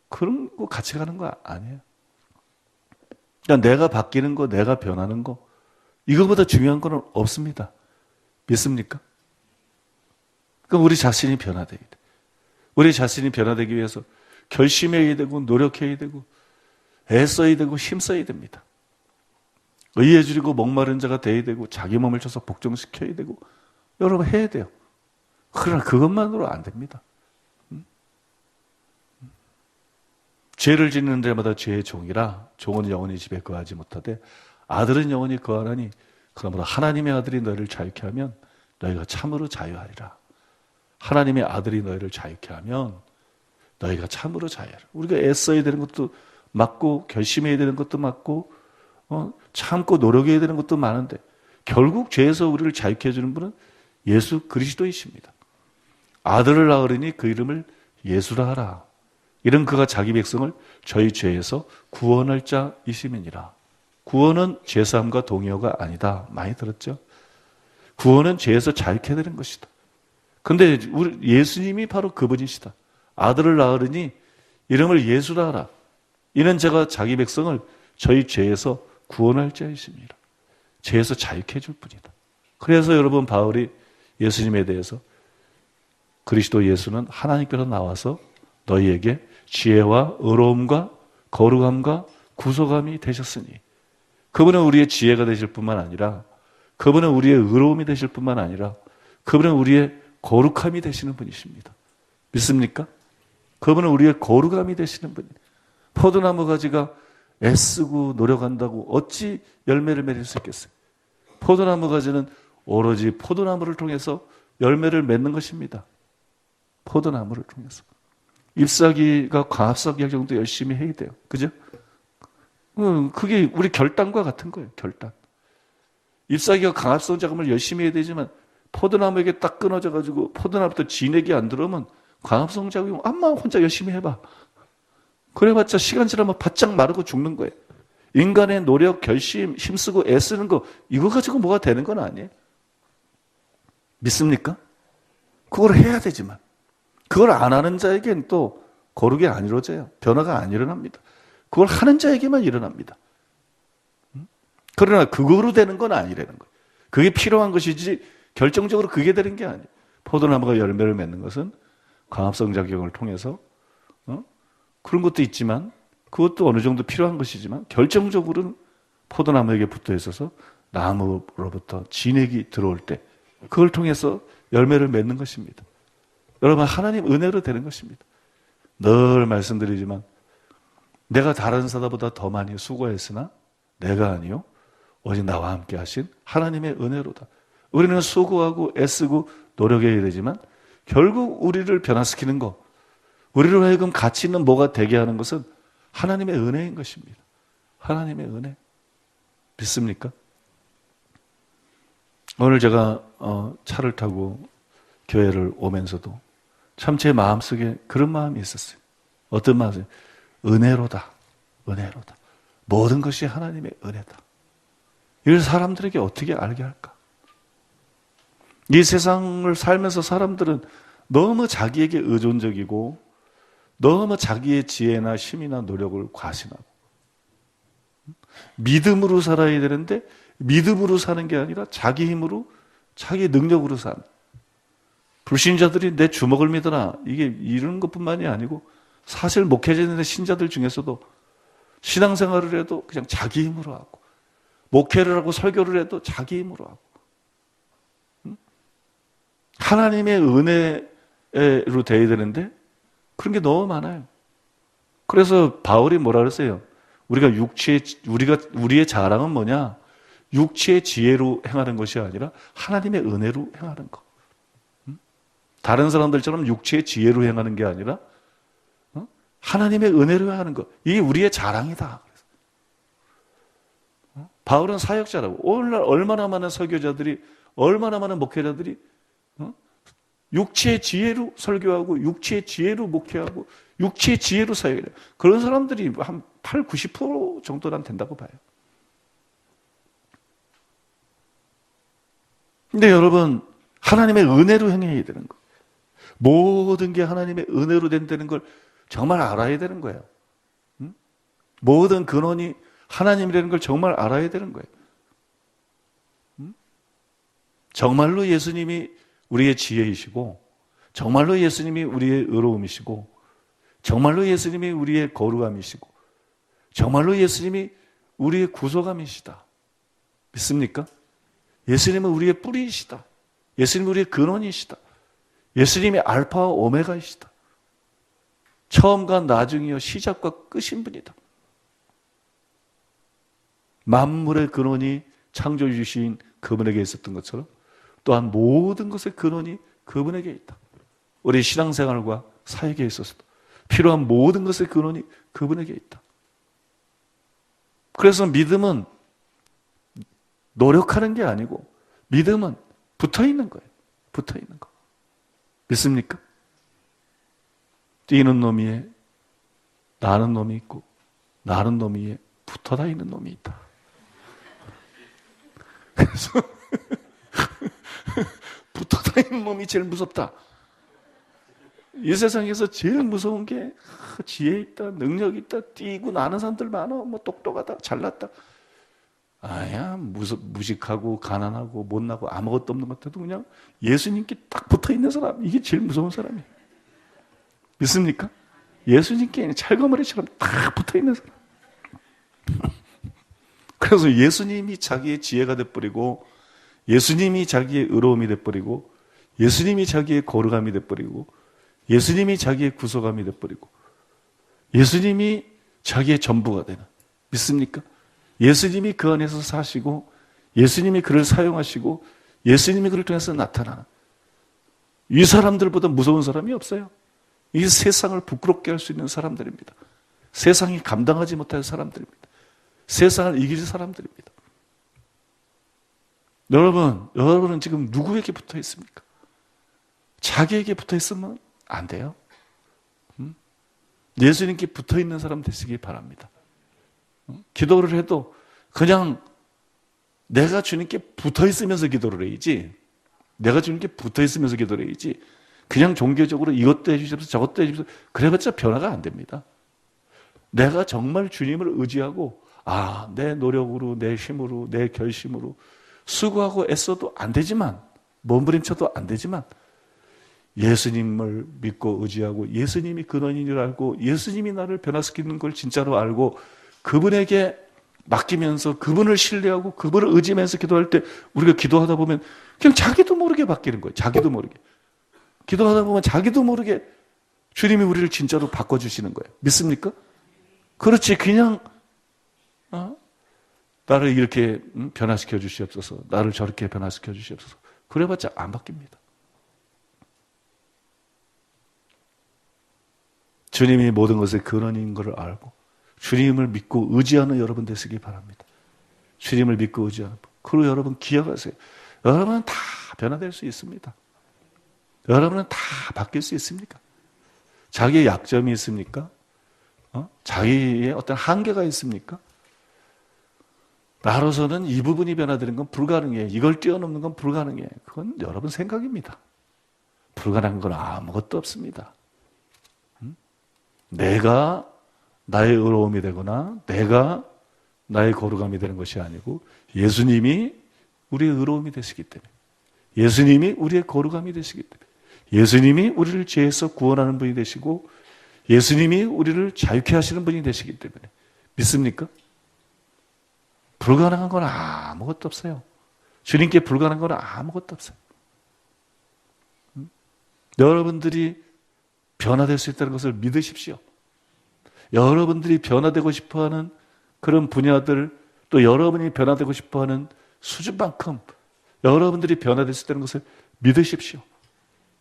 그런 거 같이 가는 거 아니에요. 그러니까 내가 바뀌는 거, 내가 변하는 거, 이거보다 중요한 거는 없습니다. 믿습니까? 그러니까 우리 자신이 변화되어야 돼. 우리 자신이 변화되기 위해서 결심해야 되고 노력해야 되고 애써야 되고 힘써야 됩니다. 의에 줄이고 목마른 자가 되어야 되고 자기 몸을 쳐서 복종시켜야 되고 여러분 해야 돼요. 그러나 그것만으로 안 됩니다. 죄를 짓는 자마다 죄의 종이라 종은 영원히 집에 거하지 못하되 아들은 영원히 거하나니 그러므로 하나님의 아들이 너희를 자유케 하면 너희가 참으로 자유하리라. 하나님의 아들이 너희를 자유케 하면 너희가 참으로 자유하리라. 우리가 애써야 되는 것도 맞고 결심해야 되는 것도 맞고 참고 노력해야 되는 것도 많은데 결국 죄에서 우리를 자유케 해주는 분은 예수 그리스도이십니다. 아들을 낳으리니 그 이름을 예수라 하라. 이런 그가 자기 백성을 저희 죄에서 구원할 자이심이니라. 구원은 죄사함과 동의어가 아니다. 많이 들었죠? 구원은 죄에서 자유케 되는 것이다. 근데 우리 예수님이 바로 그분이시다. 아들을 낳으리니 이름을 예수라 하라. 이는 제가 자기 백성을 저희 죄에서 구원할 자이십니다. 죄에서 자유케 해줄 뿐이다. 그래서 여러분 바울이 예수님에 대해서 그리스도 예수는 하나님께서 나와서 너희에게 지혜와 의로움과 거룩함과 구속함이 되셨으니 그분은 우리의 지혜가 되실 뿐만 아니라 그분은 우리의 의로움이 되실 뿐만 아니라 그분은 우리의 거룩함이 되시는 분이십니다. 믿습니까? 그분은 우리의 거룩함이 되시는 분이에요. 포도나무 가지가 애쓰고 노력한다고 어찌 열매를 맺을 수 있겠어요? 포도나무 가지는 오로지 포도나무를 통해서 열매를 맺는 것입니다. 포도나무를 통해서. 잎사귀가 광합성기 할 정도 열심히 해야 돼요. 그죠? 그게 우리 결단과 같은 거예요. 결단. 잎사귀가 광합성 작업을 열심히 해야 되지만 포도나무에게 딱 끊어져가지고 포도나무부터 진액이 안 들어오면 광합성 작용이 암마 혼자 열심히 해봐. 그래봤자 시간 지나면 바짝 마르고 죽는 거예요. 인간의 노력, 결심, 힘쓰고 애쓰는 거 이거 가지고 뭐가 되는 건 아니에요. 믿습니까? 그걸 해야 되지만 그걸 안 하는 자에겐 또 거룩이 안 이루어져요. 변화가 안 일어납니다. 그걸 하는 자에게만 일어납니다. 그러나 그거로 되는 건 아니라는 거예요. 그게 필요한 것이지 결정적으로 그게 되는 게 아니에요. 포도나무가 열매를 맺는 것은 광합성 작용을 통해서 그런 것도 있지만 그것도 어느 정도 필요한 것이지만 결정적으로는 포도나무에게 붙어 있어서 나무로부터 진액이 들어올 때 그걸 통해서 열매를 맺는 것입니다. 여러분 하나님 은혜로 되는 것입니다. 늘 말씀드리지만 내가 다른 사람보다 더 많이 수고했으나 내가 아니요 오직 나와 함께 하신 하나님의 은혜로다. 우리는 수고하고 애쓰고 노력해야 되지만 결국 우리를 변화시키는 것, 우리로 하여금 가치 있는 뭐가 되게 하는 것은 하나님의 은혜인 것입니다. 하나님의 은혜. 믿습니까? 오늘 제가 차를 타고 교회를 오면서도 참 제 마음속에 그런 마음이 있었어요. 어떤 마음이요? 은혜로다. 은혜로다. 모든 것이 하나님의 은혜다. 이걸 사람들에게 어떻게 알게 할까? 이 세상을 살면서 사람들은 너무 자기에게 의존적이고 너무 자기의 지혜나 힘이나 노력을 과신하고 믿음으로 살아야 되는데 믿음으로 사는 게 아니라 자기 힘으로 자기 능력으로 사는 불신자들이 내 주먹을 믿어라 이게 이런 것뿐만이 아니고 사실 목회자들의 신자들 중에서도 신앙생활을 해도 그냥 자기 힘으로 하고 목회를 하고 설교를 해도 자기 힘으로 하고 하나님의 은혜로 돼야 되는데 그런 게 너무 많아요. 그래서 바울이 뭐라 그랬어요? 우리의 자랑은 뭐냐? 육체의 지혜로 행하는 것이 아니라 하나님의 은혜로 행하는 것. 다른 사람들처럼 육체의 지혜로 행하는 게 아니라 하나님의 은혜로 행하는 것. 이게 우리의 자랑이다. 바울은 사역자라고. 오늘날 얼마나 많은 설교자들이 얼마나 많은 목회자들이 육체의 지혜로 설교하고 육체의 지혜로 목회하고 육체의 지혜로 사역해요. 그런 사람들이 한 8, 90% 정도는 된다고 봐요. 근데 여러분 하나님의 은혜로 행해야 되는 거. 모든 게 하나님의 은혜로 된다는 걸 정말 알아야 되는 거예요. 모든 근원이 하나님이라는 걸 정말 알아야 되는 거예요. 정말로 예수님이 우리의 지혜이시고 정말로 예수님이 우리의 의로움이시고 정말로 예수님이 우리의 거룩함이시고 정말로 예수님이 우리의 구속함이시다. 믿습니까? 예수님은 우리의 뿌리이시다. 예수님은 우리의 근원이시다. 예수님이 알파와 오메가이시다. 처음과 나중이요 시작과 끝인 분이다. 만물의 근원이 창조해 주신 그분에게 있었던 것처럼 또한 모든 것의 근원이 그분에게 있다. 우리 신앙생활과 사역에 있어서도 필요한 모든 것의 근원이 그분에게 있다. 그래서 믿음은 노력하는 게 아니고 믿음은 붙어있는 거예요. 붙어있는 거. 믿습니까? 뛰는 놈 위에 나는 놈이 있고 나는 놈 위에 붙어 다니는 놈이 있다. 그래서 붙어 다니는 놈이 제일 무섭다. 이 세상에서 제일 무서운 게 지혜 있다, 능력 있다, 뛰고 나는 사람들 많아, 뭐 똑똑하다, 잘났다. 아야 무식하고 가난하고 못나고 아무것도 없는 것 같아도 그냥 예수님께 딱 붙어 있는 사람, 이게 제일 무서운 사람이에요. 믿습니까? 예수님께 찰거머리처럼 딱 붙어 있는 사람. 그래서 예수님이 자기의 지혜가 돼버리고 예수님이 자기의 의로움이 돼버리고 예수님이 자기의 거룩함이 돼버리고, 예수님이 자기의 구속함이 돼버리고, 예수님이 자기의 전부가 되는, 믿습니까? 예수님이 그 안에서 사시고, 예수님이 그를 사용하시고, 예수님이 그를 통해서 나타나는, 이 사람들보다 무서운 사람이 없어요. 이 세상을 부끄럽게 할 수 있는 사람들입니다. 세상이 감당하지 못할 사람들입니다. 세상을 이길 사람들입니다. 여러분은 지금 누구에게 붙어 있습니까? 자기에게 붙어 있으면 안 돼요. 예수님께 붙어 있는 사람 되시기 바랍니다. 기도를 해도 그냥 내가 주님께 붙어 있으면서 기도를 해야지, 내가 주님께 붙어 있으면서 기도를 해야지, 그냥 종교적으로 이것도 해주셔서 저것도 해주셔서 그래봤자 변화가 안 됩니다. 내가 정말 주님을 의지하고, 내 노력으로, 내 힘으로, 내 결심으로 수고하고 애써도 안 되지만, 몸부림쳐도 안 되지만, 예수님을 믿고 의지하고 예수님이 근원인 줄 알고 예수님이 나를 변화시키는 걸 진짜로 알고 그분에게 맡기면서 그분을 신뢰하고 그분을 의지하면서 기도할 때, 우리가 기도하다 보면 그냥 자기도 모르게 바뀌는 거예요. 자기도 모르게. 기도하다 보면 자기도 모르게 주님이 우리를 진짜로 바꿔주시는 거예요. 믿습니까? 그렇지. 그냥 나를 이렇게 변화시켜 주시옵소서, 나를 저렇게 변화시켜 주시옵소서, 그래봤자 안 바뀝니다. 주님이 모든 것의 근원인 것을 알고 주님을 믿고 의지하는 여러분 되시기 바랍니다. 주님을 믿고 의지하는 분. 그리고 여러분 기억하세요. 여러분은 다 변화될 수 있습니다. 여러분은 다 바뀔 수 있습니까? 자기의 약점이 있습니까? 자기의 어떤 한계가 있습니까? 나로서는 이 부분이 변화되는 건 불가능해, 이걸 뛰어넘는 건 불가능해. 그건 여러분 생각입니다. 불가능한 건 아무것도 없습니다. 내가 나의 의로움이 되거나 내가 나의 거룩함이 되는 것이 아니고 예수님이 우리의 의로움이 되시기 때문에, 예수님이 우리의 거룩함이 되시기 때문에, 예수님이 우리를 죄에서 구원하는 분이 되시고 예수님이 우리를 자유케 하시는 분이 되시기 때문에, 믿습니까? 불가능한 건 아무것도 없어요. 주님께 불가능한 건 아무것도 없어요. 여러분들이 변화될 수 있다는 것을 믿으십시오. 여러분들이 변화되고 싶어하는 그런 분야들, 또 여러분이 변화되고 싶어하는 수준만큼 여러분들이 변화될 수 있다는 것을 믿으십시오.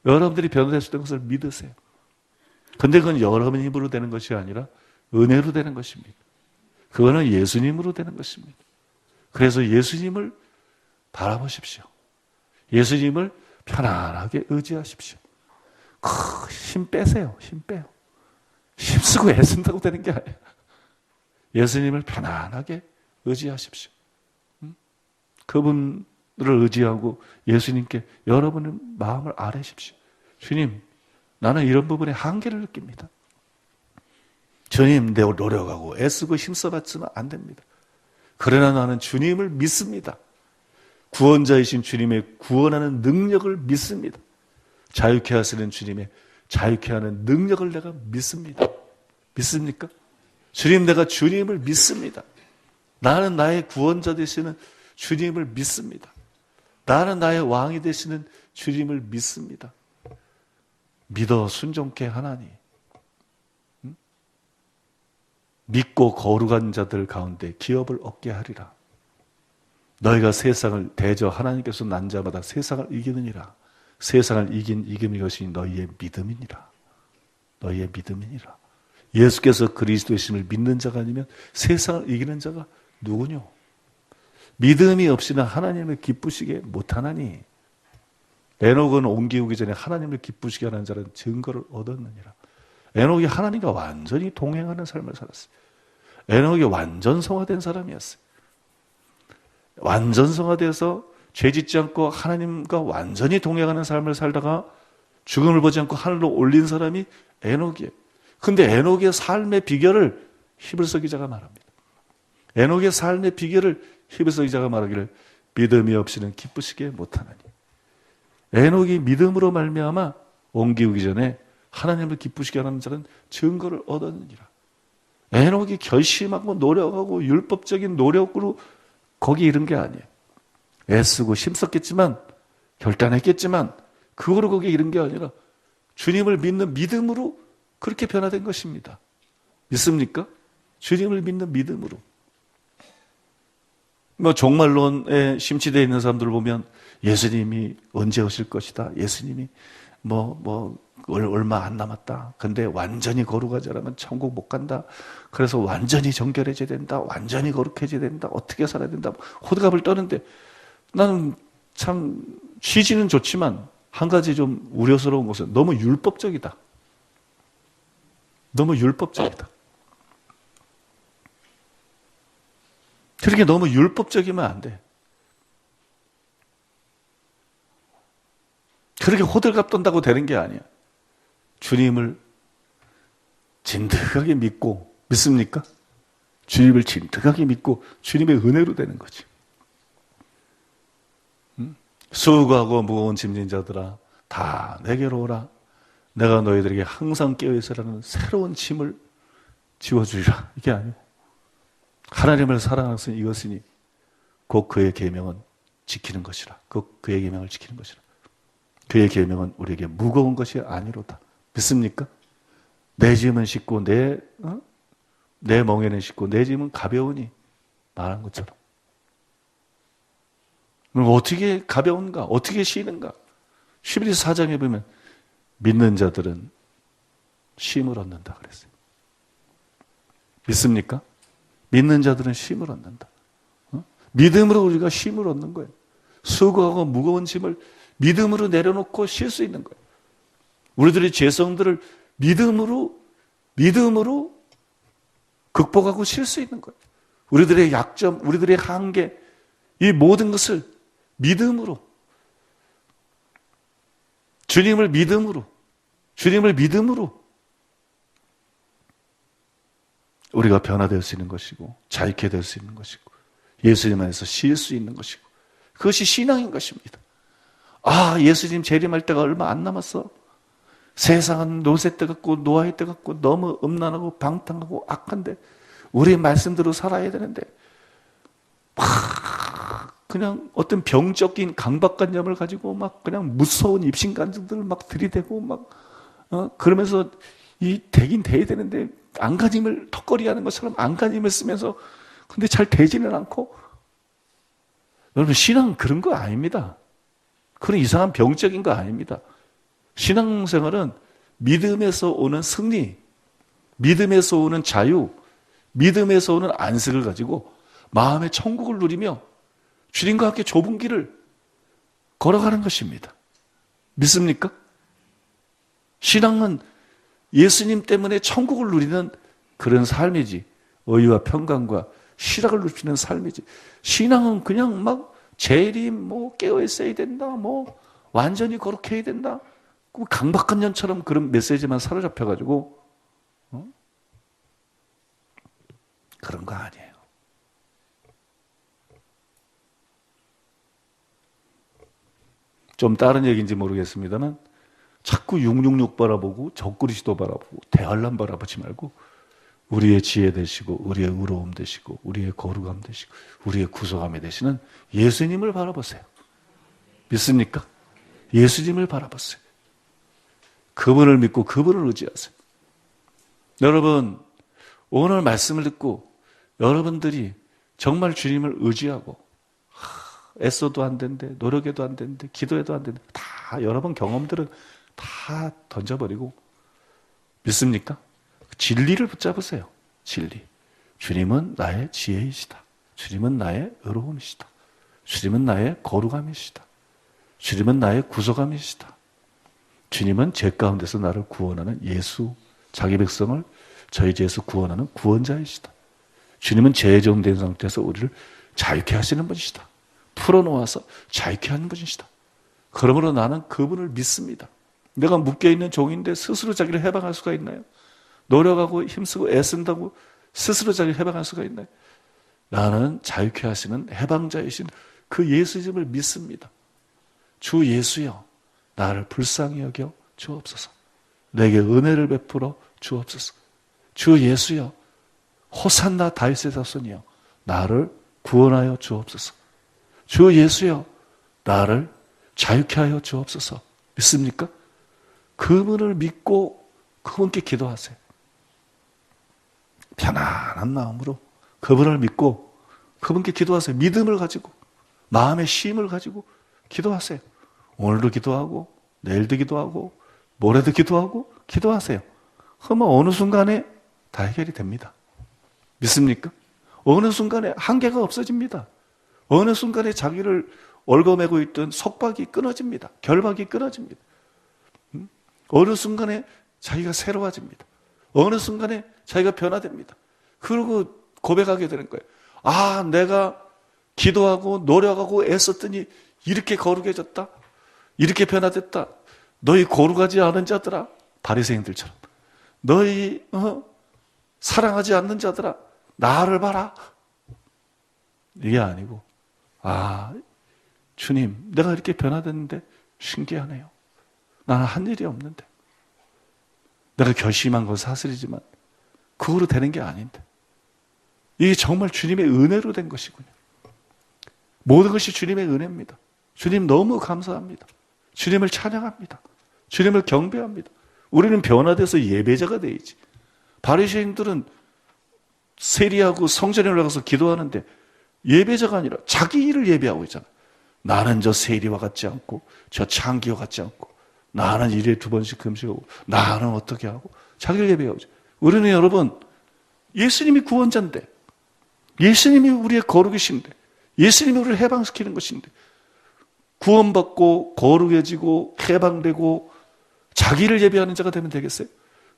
여러분들이 변화될 수 있다는 것을 믿으세요. 근데 그건 여러분 힘으로 되는 것이 아니라 은혜로 되는 것입니다. 그거는 예수님으로 되는 것입니다. 그래서 예수님을 바라보십시오. 예수님을 편안하게 의지하십시오. 힘 빼세요. 힘 빼요. 힘쓰고 애쓴다고 되는 게 아니에요. 예수님을 편안하게 의지하십시오. 그분을 의지하고 예수님께 여러분의 마음을 아뢰십시오. 주님, 나는 이런 부분에 한계를 느낍니다. 주님, 내 노력하고 애쓰고 힘써봤지만 안 됩니다. 그러나 나는 주님을 믿습니다. 구원자이신 주님의 구원하는 능력을 믿습니다. 자유케 하시는 주님의 자유케 하는 능력을 내가 믿습니다. 믿습니까? 주님, 내가 주님을 믿습니다. 나는 나의 구원자 되시는 주님을 믿습니다. 나는 나의 왕이 되시는 주님을 믿습니다. 믿어 순종케 하나니, 믿고 거룩한 자들 가운데 기업을 얻게 하리라. 너희가 세상을 대저 하나님께서 난 자마다 세상을 이기느니라. 세상을 이긴 이김이 것이 너희의 믿음이니라. 너희의 믿음이니라. 예수께서 그리스도이심을 믿는 자가 아니면 세상을 이기는 자가 누구뇨? 믿음이 없이는 하나님을 기쁘시게 못하나니. 에녹은 옮기기 전에 하나님을 기쁘시게 하는 자는 증거를 얻었느니라. 에녹이 하나님과 완전히 동행하는 삶을 살았어요. 에녹이 완전성화된 사람이었어요. 완전성화되어서 죄짓지 않고 하나님과 완전히 동행하는 삶을 살다가 죽음을 보지 않고 하늘로 올린 사람이 에녹이에요. 근데 에녹의 삶의 비결을 히브리서 기자가 말합니다. 에녹의 삶의 비결을 히브리서 기자가 말하기를 믿음이 없이는 기쁘시게 못하나니. 에녹이 믿음으로 말미암아 옮기기 전에 하나님을 기쁘시게 하는 자는 증거를 얻었느니라. 에녹이 결심하고 노력하고 율법적인 노력으로 거기 이른 게 아니에요. 애쓰고 힘썼겠지만, 결단했겠지만, 그거로 거기에 이른 게 아니라 주님을 믿는 믿음으로 그렇게 변화된 것입니다. 믿습니까? 주님을 믿는 믿음으로. 뭐 종말론에 심취되어 있는 사람들 보면 예수님이 언제 오실 것이다. 예수님이 얼마 안 남았다. 근데 완전히 거룩하지 않으면 천국 못 간다. 그래서 완전히 정결해져야 된다. 완전히 거룩해져야 된다. 어떻게 살아야 된다. 호들갑을 떠는데 나는 참 취지는 좋지만 한 가지 좀 우려스러운 것은 너무 율법적이다. 너무 율법적이다. 그렇게 너무 율법적이면 안 돼. 그렇게 호들갑 떤다고 되는 게 아니야. 주님을 진득하게 믿고, 믿습니까? 주님을 진득하게 믿고 주님의 은혜로 되는 거지. 수고하고 무거운 짐진 자들아 다 내게로 오라. 내가 너희들에게 항상 깨어있으라는 새로운 짐을 지워주리라. 이게 아니고 하나님을 사랑하는 이것이니 곧 그의 계명은 지키는 것이라. 그의 계명을 지키는 것이라. 그의 계명은 우리에게 무거운 것이 아니로다. 믿습니까? 내 짐은 쉽고 내 멍에는 쉽고 내 짐은 가벼우니 말한 것처럼. 그럼 어떻게 가벼운가? 어떻게 쉬는가? 11서 4장에 보면 믿는 자들은 쉼을 얻는다 그랬어요. 믿습니까? 믿는 자들은 쉼을 얻는다. 믿음으로 우리가 쉼을 얻는 거예요. 수고하고 무거운 짐을 믿음으로 내려놓고 쉴 수 있는 거예요. 우리들의 죄성들을 믿음으로 극복하고 쉴 수 있는 거예요. 우리들의 약점, 우리들의 한계, 이 모든 것을 믿음으로, 주님을 믿음으로 우리가 변화될 수 있는 것이고 자유케 될 수 있는 것이고 예수님 안에서 쉴 수 있는 것이고 그것이 신앙인 것입니다. 예수님 재림할 때가 얼마 안 남았어. 세상은 노새 때 같고 노아의 때 같고 너무 음란하고 방탕하고 악한데 우리의 말씀대로 살아야 되는데 그냥 어떤 병적인 강박관념을 가지고 막 그냥 무서운 입신간증들을 막 들이대고 그러면서 이 되긴 돼야 되는데 안간힘을 턱걸이하는 것처럼 안간힘을 쓰면서 근데 잘 되지는 않고. 여러분 신앙은 그런 거 아닙니다. 그런 이상한 병적인 거 아닙니다. 신앙생활은 믿음에서 오는 승리, 믿음에서 오는 자유, 믿음에서 오는 안식을 가지고 마음의 천국을 누리며 주님과 함께 좁은 길을 걸어가는 것입니다. 믿습니까? 신앙은 예수님 때문에 천국을 누리는 그런 삶이지 의와 평강과 희락을 누리는 삶이지 신앙은 그냥 막 재림 깨어 있어야 된다 완전히 거룩해야 된다 강박관념처럼 그런 메시지만 사로잡혀가지고 그런 거 아니에요. 좀 다른 얘기인지 모르겠습니다만 자꾸 666 바라보고 적그리스도 바라보고 대환란 바라보지 말고 우리의 지혜 되시고 우리의 의로움 되시고 우리의 거룩함 되시고 우리의 구속함이 되시는 예수님을 바라보세요. 믿습니까? 예수님을 바라보세요. 그분을 믿고 그분을 의지하세요. 여러분 오늘 말씀을 듣고 여러분들이 정말 주님을 의지하고 애써도 안 되는데 노력해도 안 되는데 기도해도 안 되는데 다 여러분 경험들은 다 던져버리고 믿습니까? 진리를 붙잡으세요. 진리. 주님은 나의 지혜이시다. 주님은 나의 의로움이시다. 주님은 나의 거룩함이시다. 주님은 나의 구속함이시다. 주님은 죄 가운데서 나를 구원하는 예수, 자기 백성을 저희 죄에서 구원하는 구원자이시다. 주님은 죄에 정된 상태에서 우리를 자유케 하시는 분이시다. 풀어놓아서 자유케 하는 분이시다. 그러므로 나는 그분을 믿습니다. 내가 묶여있는 종인데 스스로 자기를 해방할 수가 있나요? 노력하고 힘쓰고 애쓴다고 스스로 자기를 해방할 수가 있나요? 나는 자유케 하시는 해방자이신 그 예수님을 믿습니다. 주 예수여 나를 불쌍히 여겨 주옵소서. 내게 은혜를 베풀어 주옵소서. 주 예수여 호산나 다윗의 자손이여 나를 구원하여 주옵소서. 주 예수여 나를 자유케 하여 주옵소서. 믿습니까? 그분을 믿고 그분께 기도하세요. 편안한 마음으로 그분을 믿고 그분께 기도하세요. 믿음을 가지고 마음의 쉼을 가지고 기도하세요. 오늘도 기도하고 내일도 기도하고 모레도 기도하고 기도하세요. 그러면 어느 순간에 다 해결이 됩니다. 믿습니까? 어느 순간에 한계가 없어집니다. 어느 순간에 자기를 얽어매고 있던 속박이 끊어집니다. 결박이 끊어집니다. 어느 순간에 자기가 새로워집니다. 어느 순간에 자기가 변화됩니다. 그리고 고백하게 되는 거예요. 아, 내가 기도하고 노력하고 애썼더니 이렇게 거룩해졌다. 이렇게 변화됐다. 너희 거룩하지 않은 자들아. 바리새인들처럼. 너희 사랑하지 않는 자들아. 나를 봐라. 이게 아니고 아, 주님, 내가 이렇게 변화됐는데 신기하네요. 나는 한 일이 없는데. 내가 결심한 건 사실이지만 그거로 되는 게 아닌데. 이게 정말 주님의 은혜로 된 것이군요. 모든 것이 주님의 은혜입니다. 주님 너무 감사합니다. 주님을 찬양합니다. 주님을 경배합니다. 우리는 변화돼서 예배자가 되야지. 바리새인들은 세리하고 성전에 올라가서 기도하는데 예배자가 아니라 자기 일을 예배하고 있잖아. 나는 저 세리와 같지 않고 저 창기와 같지 않고 나는 일에 2번씩 금식하고 나는 어떻게 하고 자기를 예배하고 있잖아. 우리는 여러분 예수님이 구원자인데 예수님이 우리의 거룩이신데 예수님이 우리를 해방시키는 것인데 구원받고 거룩해지고 해방되고 자기를 예배하는 자가 되면 되겠어요?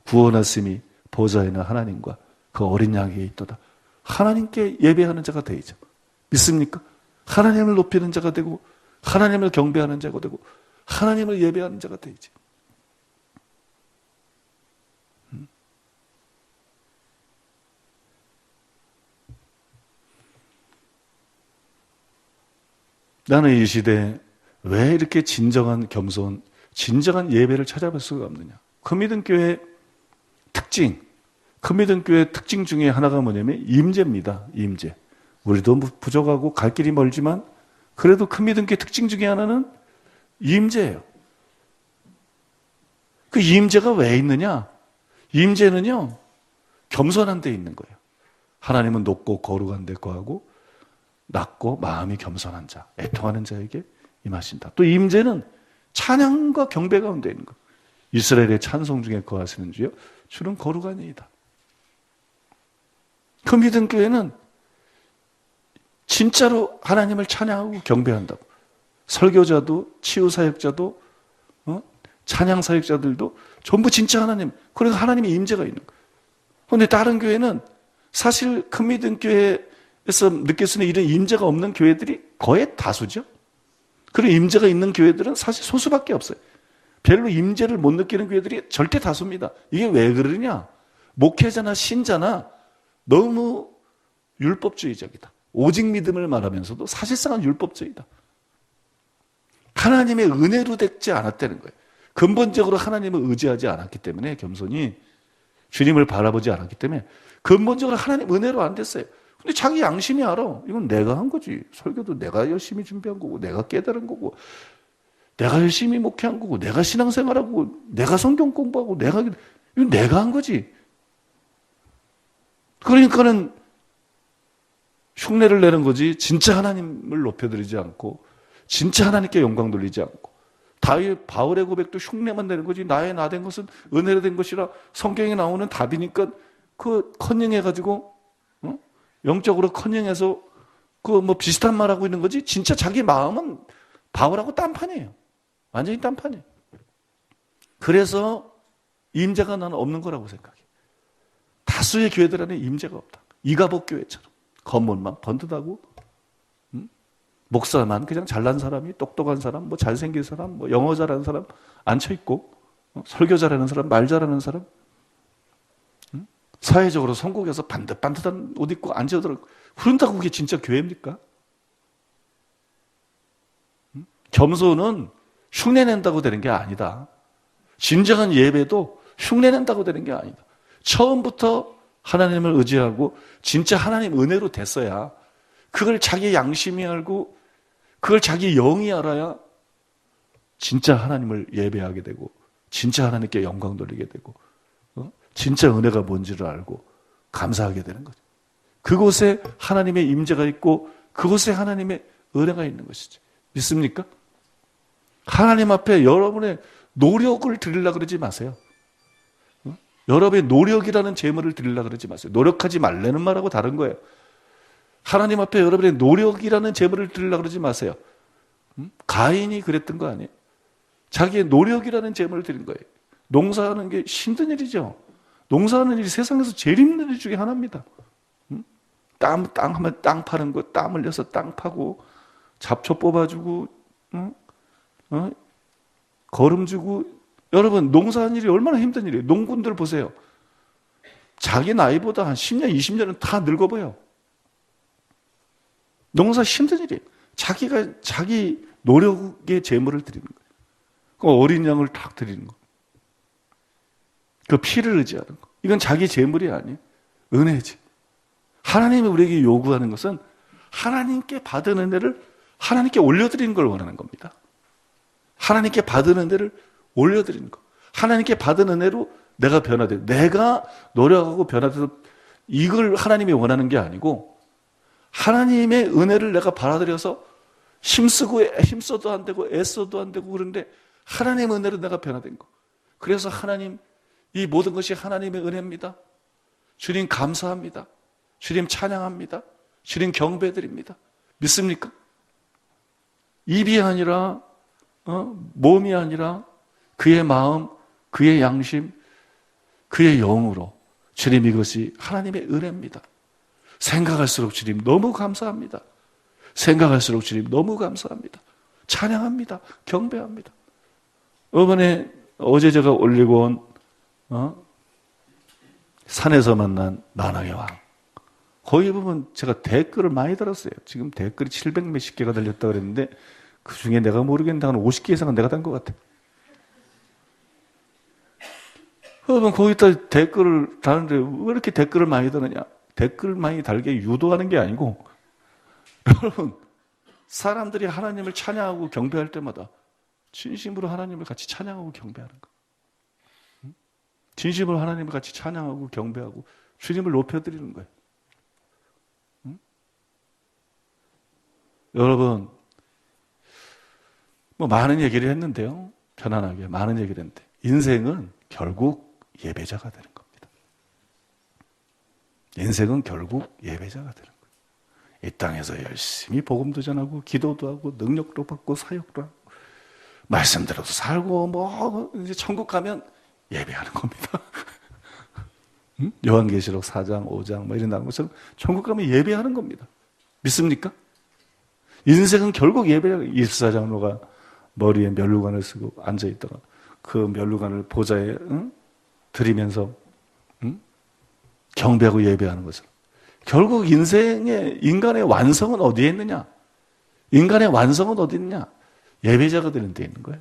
구원하심이 보좌에 있는 하나님과 그 어린 양에게 있도다. 하나님께 예배하는 자가 되죠. 믿습니까? 하나님을 높이는 자가 되고 하나님을 경배하는 자가 되고 하나님을 예배하는 자가 되지. 나는 이 시대에 왜 이렇게 진정한 겸손, 진정한 예배를 찾아볼 수가 없느냐. 금미등교회 특징, 금미등교회 특징 중에 하나가 뭐냐면 임재입니다. 임재. 우리도 부족하고 갈 길이 멀지만 그래도 금미등교회 특징 중에 하나는 임재예요. 그 임재가 왜 있느냐? 임재는요, 겸손한 데 있는 거예요. 하나님은 높고 거룩한 데 거하고 낮고 마음이 겸손한 자, 애통하는 자에게 임하신다. 또 임재는 찬양과 경배 가운데 있는 것. 이스라엘의 찬송 중에 거하시는 주여, 주는 거룩하니이다. 그 믿음 교회는 진짜로 하나님을 찬양하고 경배한다고. 설교자도 치유사역자도 찬양사역자들도 전부 진짜 하나님, 그래서 하나님의 임재가 있는 거예요. 그런데 다른 교회는 사실 큰 믿음 교회에서 느낄 수 있는 이런 임재가 없는 교회들이 거의 다수죠. 그리고 임재가 있는 교회들은 사실 소수밖에 없어요. 별로 임재를 못 느끼는 교회들이 절대 다수입니다. 이게 왜 그러냐? 목회자나 신자나 너무 율법주의적이다. 오직 믿음을 말하면서도 사실상은 율법주의다. 하나님의 은혜로 되지 않았다는 거예요. 근본적으로 하나님을 의지하지 않았기 때문에 겸손히 주님을 바라보지 않았기 때문에 근본적으로 하나님 은혜로 안 됐어요. 근데 자기 양심이 알아. 이건 내가 한 거지. 설교도 내가 열심히 준비한 거고 내가 깨달은 거고 내가 열심히 목회한 거고 내가 신앙생활하고 내가 성경 공부하고 이건 내가 한 거지. 그러니까는 흉내를 내는 거지 진짜 하나님을 높여드리지 않고 진짜 하나님께 영광 돌리지 않고 다윗 바울의 고백도 흉내만 내는 거지 나의 나 된 것은 은혜로 된 것이라 성경에 나오는 답이니까 그 컨닝해가지고 영적으로 컨닝해서 그 뭐 비슷한 말하고 있는 거지 진짜 자기 마음은 바울하고 딴판이에요. 완전히 딴판이에요. 그래서 임재가 나는 없는 거라고 생각해. 다수의 교회들 안에 임재가 없다. 이가복 교회처럼 겉멋만 번듯하고 목사만 그냥 잘난 사람이 똑똑한 사람, 뭐 잘생긴 사람, 뭐 영어 잘하는 사람 앉혀있고 설교 잘하는 사람, 말 잘하는 사람 사회적으로 성공해서 반듯반듯한 옷 입고 앉아들어 그런다고 그게 진짜 교회입니까? 겸손은 흉내낸다고 되는 게 아니다. 진정한 예배도 흉내낸다고 되는 게 아니다. 처음부터 하나님을 의지하고 진짜 하나님 은혜로 됐어야 그걸 자기 양심이 알고 그걸 자기 영이 알아야 진짜 하나님을 예배하게 되고 진짜 하나님께 영광 돌리게 되고 진짜 은혜가 뭔지를 알고 감사하게 되는 거죠. 그곳에 하나님의 임재가 있고 그곳에 하나님의 은혜가 있는 것이죠. 믿습니까? 하나님 앞에 여러분의 노력을 드리려고 그러지 마세요. 여러분의 노력이라는 재물을 드리려고 그러지 마세요. 노력하지 말라는 말하고 다른 거예요. 하나님 앞에 여러분의 노력이라는 재물을 드리려고 그러지 마세요. 가인이 그랬던 거 아니에요? 자기의 노력이라는 재물을 드린 거예요. 농사하는 게 힘든 일이죠. 농사하는 일이 세상에서 제일 힘든 일 중에 하나입니다. 땅 하면 땅 파는 거, 땀 흘려서 땅 파고, 잡초 뽑아주고, 거름 주고. 여러분, 농사하는 일이 얼마나 힘든 일이에요. 농군들 보세요. 자기 나이보다 한 10년, 20년은 다 늙어 보여. 농사 힘든 일이에요. 자기 노력의 재물을 드리는 거예요. 그 어린 양을 탁 드리는 거. 그 피를 의지하는 거. 이건 자기 재물이 아니에요. 은혜지. 하나님이 우리에게 요구하는 것은 하나님께 받은 은혜를 하나님께 올려드리는 걸 원하는 겁니다. 하나님께 받은 은혜를 올려드리는 거. 하나님께 받은 은혜로 내가 변화돼. 내가 노력하고 변화돼서 이걸 하나님이 원하는 게 아니고 하나님의 은혜를 내가 받아들여서 힘써도 안 되고 애써도 안 되고 그런데 하나님의 은혜로 내가 변화된 거. 그래서 하나님, 이 모든 것이 하나님의 은혜입니다. 주님 감사합니다. 주님 찬양합니다. 주님 경배드립니다. 믿습니까? 입이 아니라 몸이 아니라 그의 마음, 그의 양심, 그의 영으로 주님 이것이 하나님의 은혜입니다. 생각할수록 주님 너무 감사합니다. 생각할수록 주님 너무 감사합니다. 찬양합니다. 경배합니다. 이번에 어제 제가 올리고 온 산에서 만난 만왕의 왕. 거기 보면 제가 댓글을 많이 달았어요. 지금 댓글이 700 몇십 개가 달렸다 그랬는데 그 중에 내가 모르겠는데 한 50개 이상은 내가 단 것 같아. 여러분 거기다 댓글을 다는데 왜 이렇게 댓글을 많이 다느냐? 댓글 많이 달게 유도하는 게 아니고 여러분 사람들이 하나님을 찬양하고 경배할 때마다 진심으로 하나님을 같이 찬양하고 경배하는 거. 진심으로 하나님을 같이 찬양하고 경배하고 주님을 높여드리는 거예요. 여러분 뭐 많은 얘기를 했는데요. 편안하게 많은 얘기를 했는데 인생은 결국 예배자가 되는 겁니다. 인생은 결국 예배자가 되는 거예요. 이 땅에서 열심히 복음도 전하고 기도도 하고 능력도 받고 사역도 하고 말씀대로도 살고 뭐 이제 천국 가면 예배하는 겁니다. 요한계시록 4장, 5장 뭐 이런 나온 것처럼 천국 가면 예배하는 겁니다. 믿습니까? 인생은 결국 예배야. 24장로가 머리에 면류관을 쓰고 앉아있다가 그 면류관을 보좌에 들이면서 경배하고 예배하는 것처럼 결국 인간의 완성은 어디에 있느냐? 인간의 완성은 어디 있느냐? 예배자가 되는 데 있는 거예요.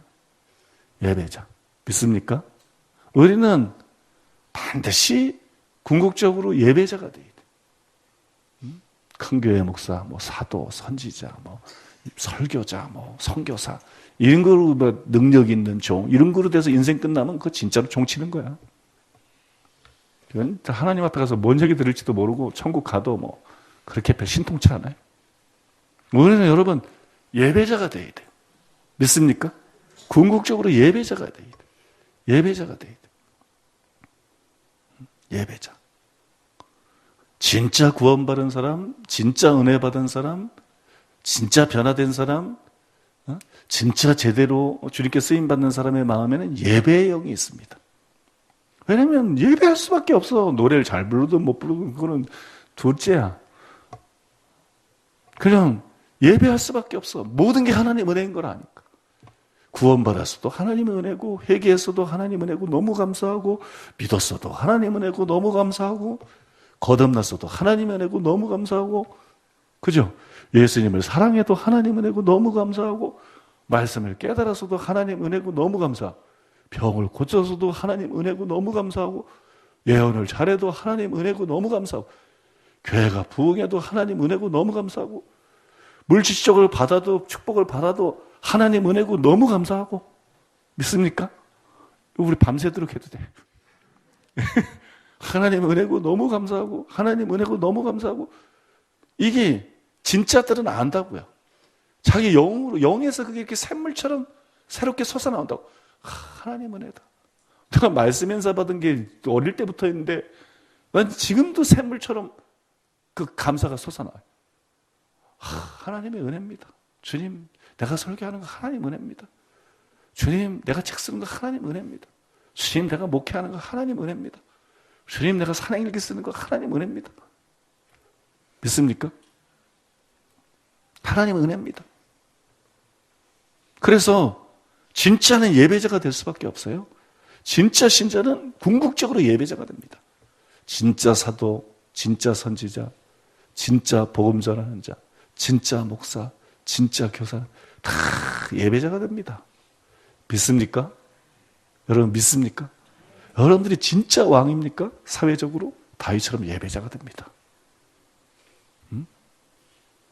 예배자. 믿습니까? 우리는 반드시 궁극적으로 예배자가 돼야 돼. 큰 교회 목사, 뭐 사도, 선지자, 뭐 설교자, 뭐 선교사 이런 거로 뭐 능력 있는 종 이런 거로 돼서 인생 끝나면 그거 진짜로 종치는 거야. 하나님 앞에 가서 뭔 얘기 들을지도 모르고 천국 가도 뭐 그렇게 별 신통치 않아요. 우리는 여러분 예배자가 돼야 돼요. 믿습니까? 궁극적으로 예배자가 돼야 돼요. 예배자가 돼야 돼요. 예배자. 진짜 구원받은 사람, 진짜 은혜 받은 사람, 진짜 변화된 사람, 진짜 제대로 주님께 쓰임받는 사람의 마음에는 예배의 영이 있습니다. 왜냐면 예배할 수밖에 없어. 노래를 잘 부르든 못 부르든 그거는 둘째야. 그냥 예배할 수밖에 없어. 모든 게 하나님 은혜인 걸 아니까. 구원받았어도 하나님의 은혜고 회개했어도 하나님 은혜고 너무 감사하고 믿었어도 하나님 은혜고 너무 감사하고 거듭났어도 하나님 은혜고 너무 감사하고 그죠? 예수님을 사랑해도 하나님 은혜고 너무 감사하고 말씀을 깨달았어도 하나님 은혜고 너무 감사하고 병을 고쳐서도 하나님 은혜고 너무 감사하고 예언을 잘해도 하나님 은혜고 너무 감사하고 교회가 부흥해도 하나님 은혜고 너무 감사하고 물질적으로 받아도 축복을 받아도 하나님 은혜고 너무 감사하고 믿습니까? 우리 밤새도록 해도 돼. 하나님 은혜고 너무 감사하고, 하나님 은혜고 너무 감사하고. 이게 진짜들은 안다고요. 자기 영으로, 영에서 그게 이렇게 샘물처럼 새롭게 솟아나온다고. 하나님 은혜다. 내가 말씀 연사 받은 게 어릴 때부터 있는데 난 지금도 샘물처럼 그 감사가 솟아나요. 하나님의 은혜입니다. 주님, 내가 설교하는 거 하나님 은혜입니다. 주님, 내가 책 쓰는 거 하나님 은혜입니다. 주님, 내가 목회하는 거 하나님 은혜입니다. 주님, 내가 산행일기 쓰는 거 하나님 은혜입니다. 믿습니까? 하나님 은혜입니다. 그래서 진짜는 예배자가 될 수밖에 없어요. 진짜 신자는 궁극적으로 예배자가 됩니다. 진짜 사도, 진짜 선지자, 진짜 복음 전하는 자, 진짜 목사, 진짜 교사 다 예배자가 됩니다. 믿습니까? 여러분 믿습니까? 여러분들이 진짜 왕입니까? 사회적으로 다윗처럼 예배자가 됩니다.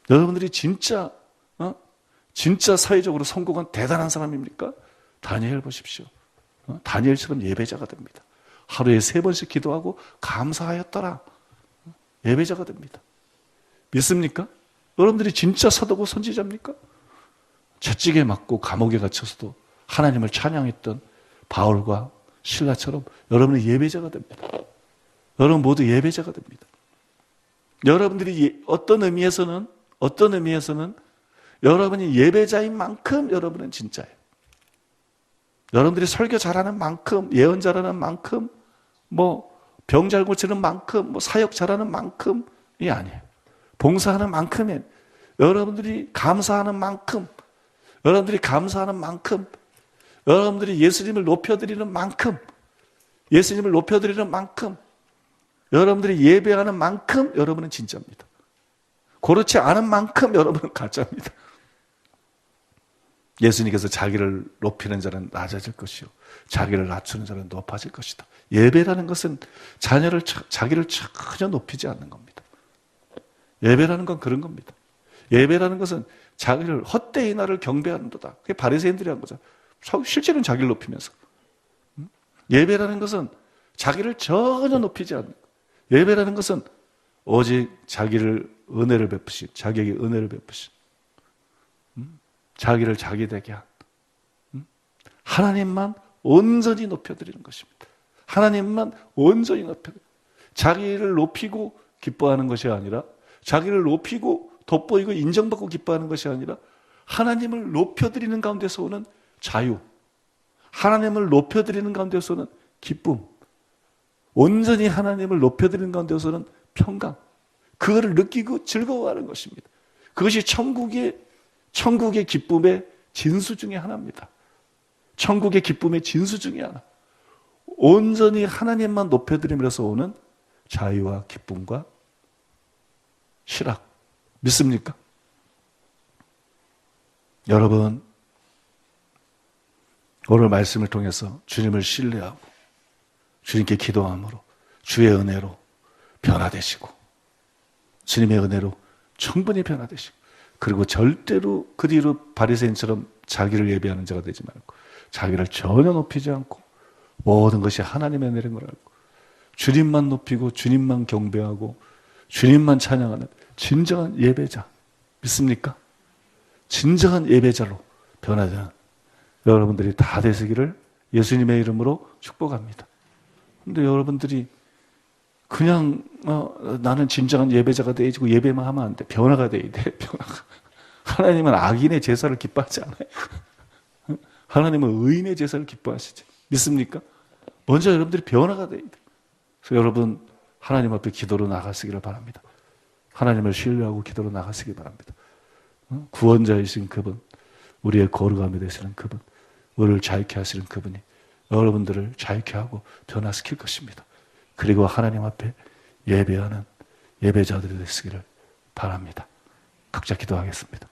여러분들이 진짜 진짜 사회적으로 성공한 대단한 사람입니까? 다니엘 보십시오. 다니엘처럼 예배자가 됩니다. 하루에 3번씩 기도하고 감사하였더라. 예배자가 됩니다. 믿습니까? 여러분들이 진짜 사도고 선지자입니까? 채찍에 맞고 감옥에 갇혀서도 하나님을 찬양했던 바울과 실라처럼 여러분은 예배자가 됩니다. 여러분 모두 예배자가 됩니다. 여러분들이 어떤 의미에서는 여러분이 예배자인 만큼 여러분은 진짜예요. 여러분들이 설교 잘하는 만큼, 예언 잘하는 만큼, 병 잘 고치는 만큼, 사역 잘하는 만큼이 아니에요. 봉사하는 만큼에 여러분들이 감사하는 만큼, 여러분들이 예수님을 높여드리는 만큼, 여러분들이 예배하는 만큼 여러분은 진짜입니다. 그렇지 않은 만큼 여러분은 가짜입니다. 예수님께서 자기를 높이는 자는 낮아질 것이요 자기를 낮추는 자는 높아질 것이다. 예배라는 것은 자기를 전혀 높이지 않는 겁니다. 예배라는 건 그런 겁니다. 예배라는 것은 자기를 헛되이 나를 경배하는도다. 그게 바리새인들이 한 거죠. 실제로는 자기를 높이면서. 예배라는 것은 자기를 전혀 높이지 않는 것. 예배라는 것은 오직 자기에게 은혜를 베푸신 자기를 자기 되게 한 하나님만 온전히 높여드리는 것입니다. 하나님만 온전히 높여드리는, 자기를 높이고 기뻐하는 것이 아니라, 자기를 높이고 돋보이고 인정받고 기뻐하는 것이 아니라 하나님을 높여드리는 가운데서 오는 자유, 하나님을 높여드리는 가운데서 오는 기쁨, 온전히 하나님을 높여드리는 가운데서는 평강, 그거를 느끼고 즐거워하는 것입니다. 그것이 천국의 기쁨의 진수 중에 하나입니다. 천국의 기쁨의 진수 중에 하나. 온전히 하나님만 높여드리면서 오는 자유와 기쁨과 실학. 믿습니까? 여러분, 오늘 말씀을 통해서 주님을 신뢰하고 주님께 기도함으로 주의 은혜로 변화되시고 주님의 은혜로 충분히 변화되시고, 그리고 절대로 그 뒤로 바리새인처럼 자기를 예배하는 자가 되지 말고 자기를 전혀 높이지 않고 모든 것이 하나님의 은혜인 걸 알고 주님만 높이고 주님만 경배하고 주님만 찬양하는 진정한 예배자. 믿습니까? 진정한 예배자로 변화되는 여러분들이 다 되시기를 예수님의 이름으로 축복합니다. 그런데 여러분들이 그냥 나는 진정한 예배자가 되어지고 예배만 하면 안 돼. 변화가 돼야 돼. 변화가. 하나님은 악인의 제사를 기뻐하지 않아요. 하나님은 의인의 제사를 기뻐하시지. 믿습니까? 먼저 여러분들이 변화가 돼야 돼. 그래서 여러분 하나님 앞에 기도로 나가시기를 바랍니다. 하나님을 신뢰하고 기도로 나가시기 바랍니다. 구원자이신 그분, 우리의 거룩함이 되시는 그분, 우리를 자유케 하시는 그분이 여러분들을 자유케 하고 변화시킬 것입니다. 그리고 하나님 앞에 예배하는 예배자들이 되시기를 바랍니다. 각자 기도하겠습니다.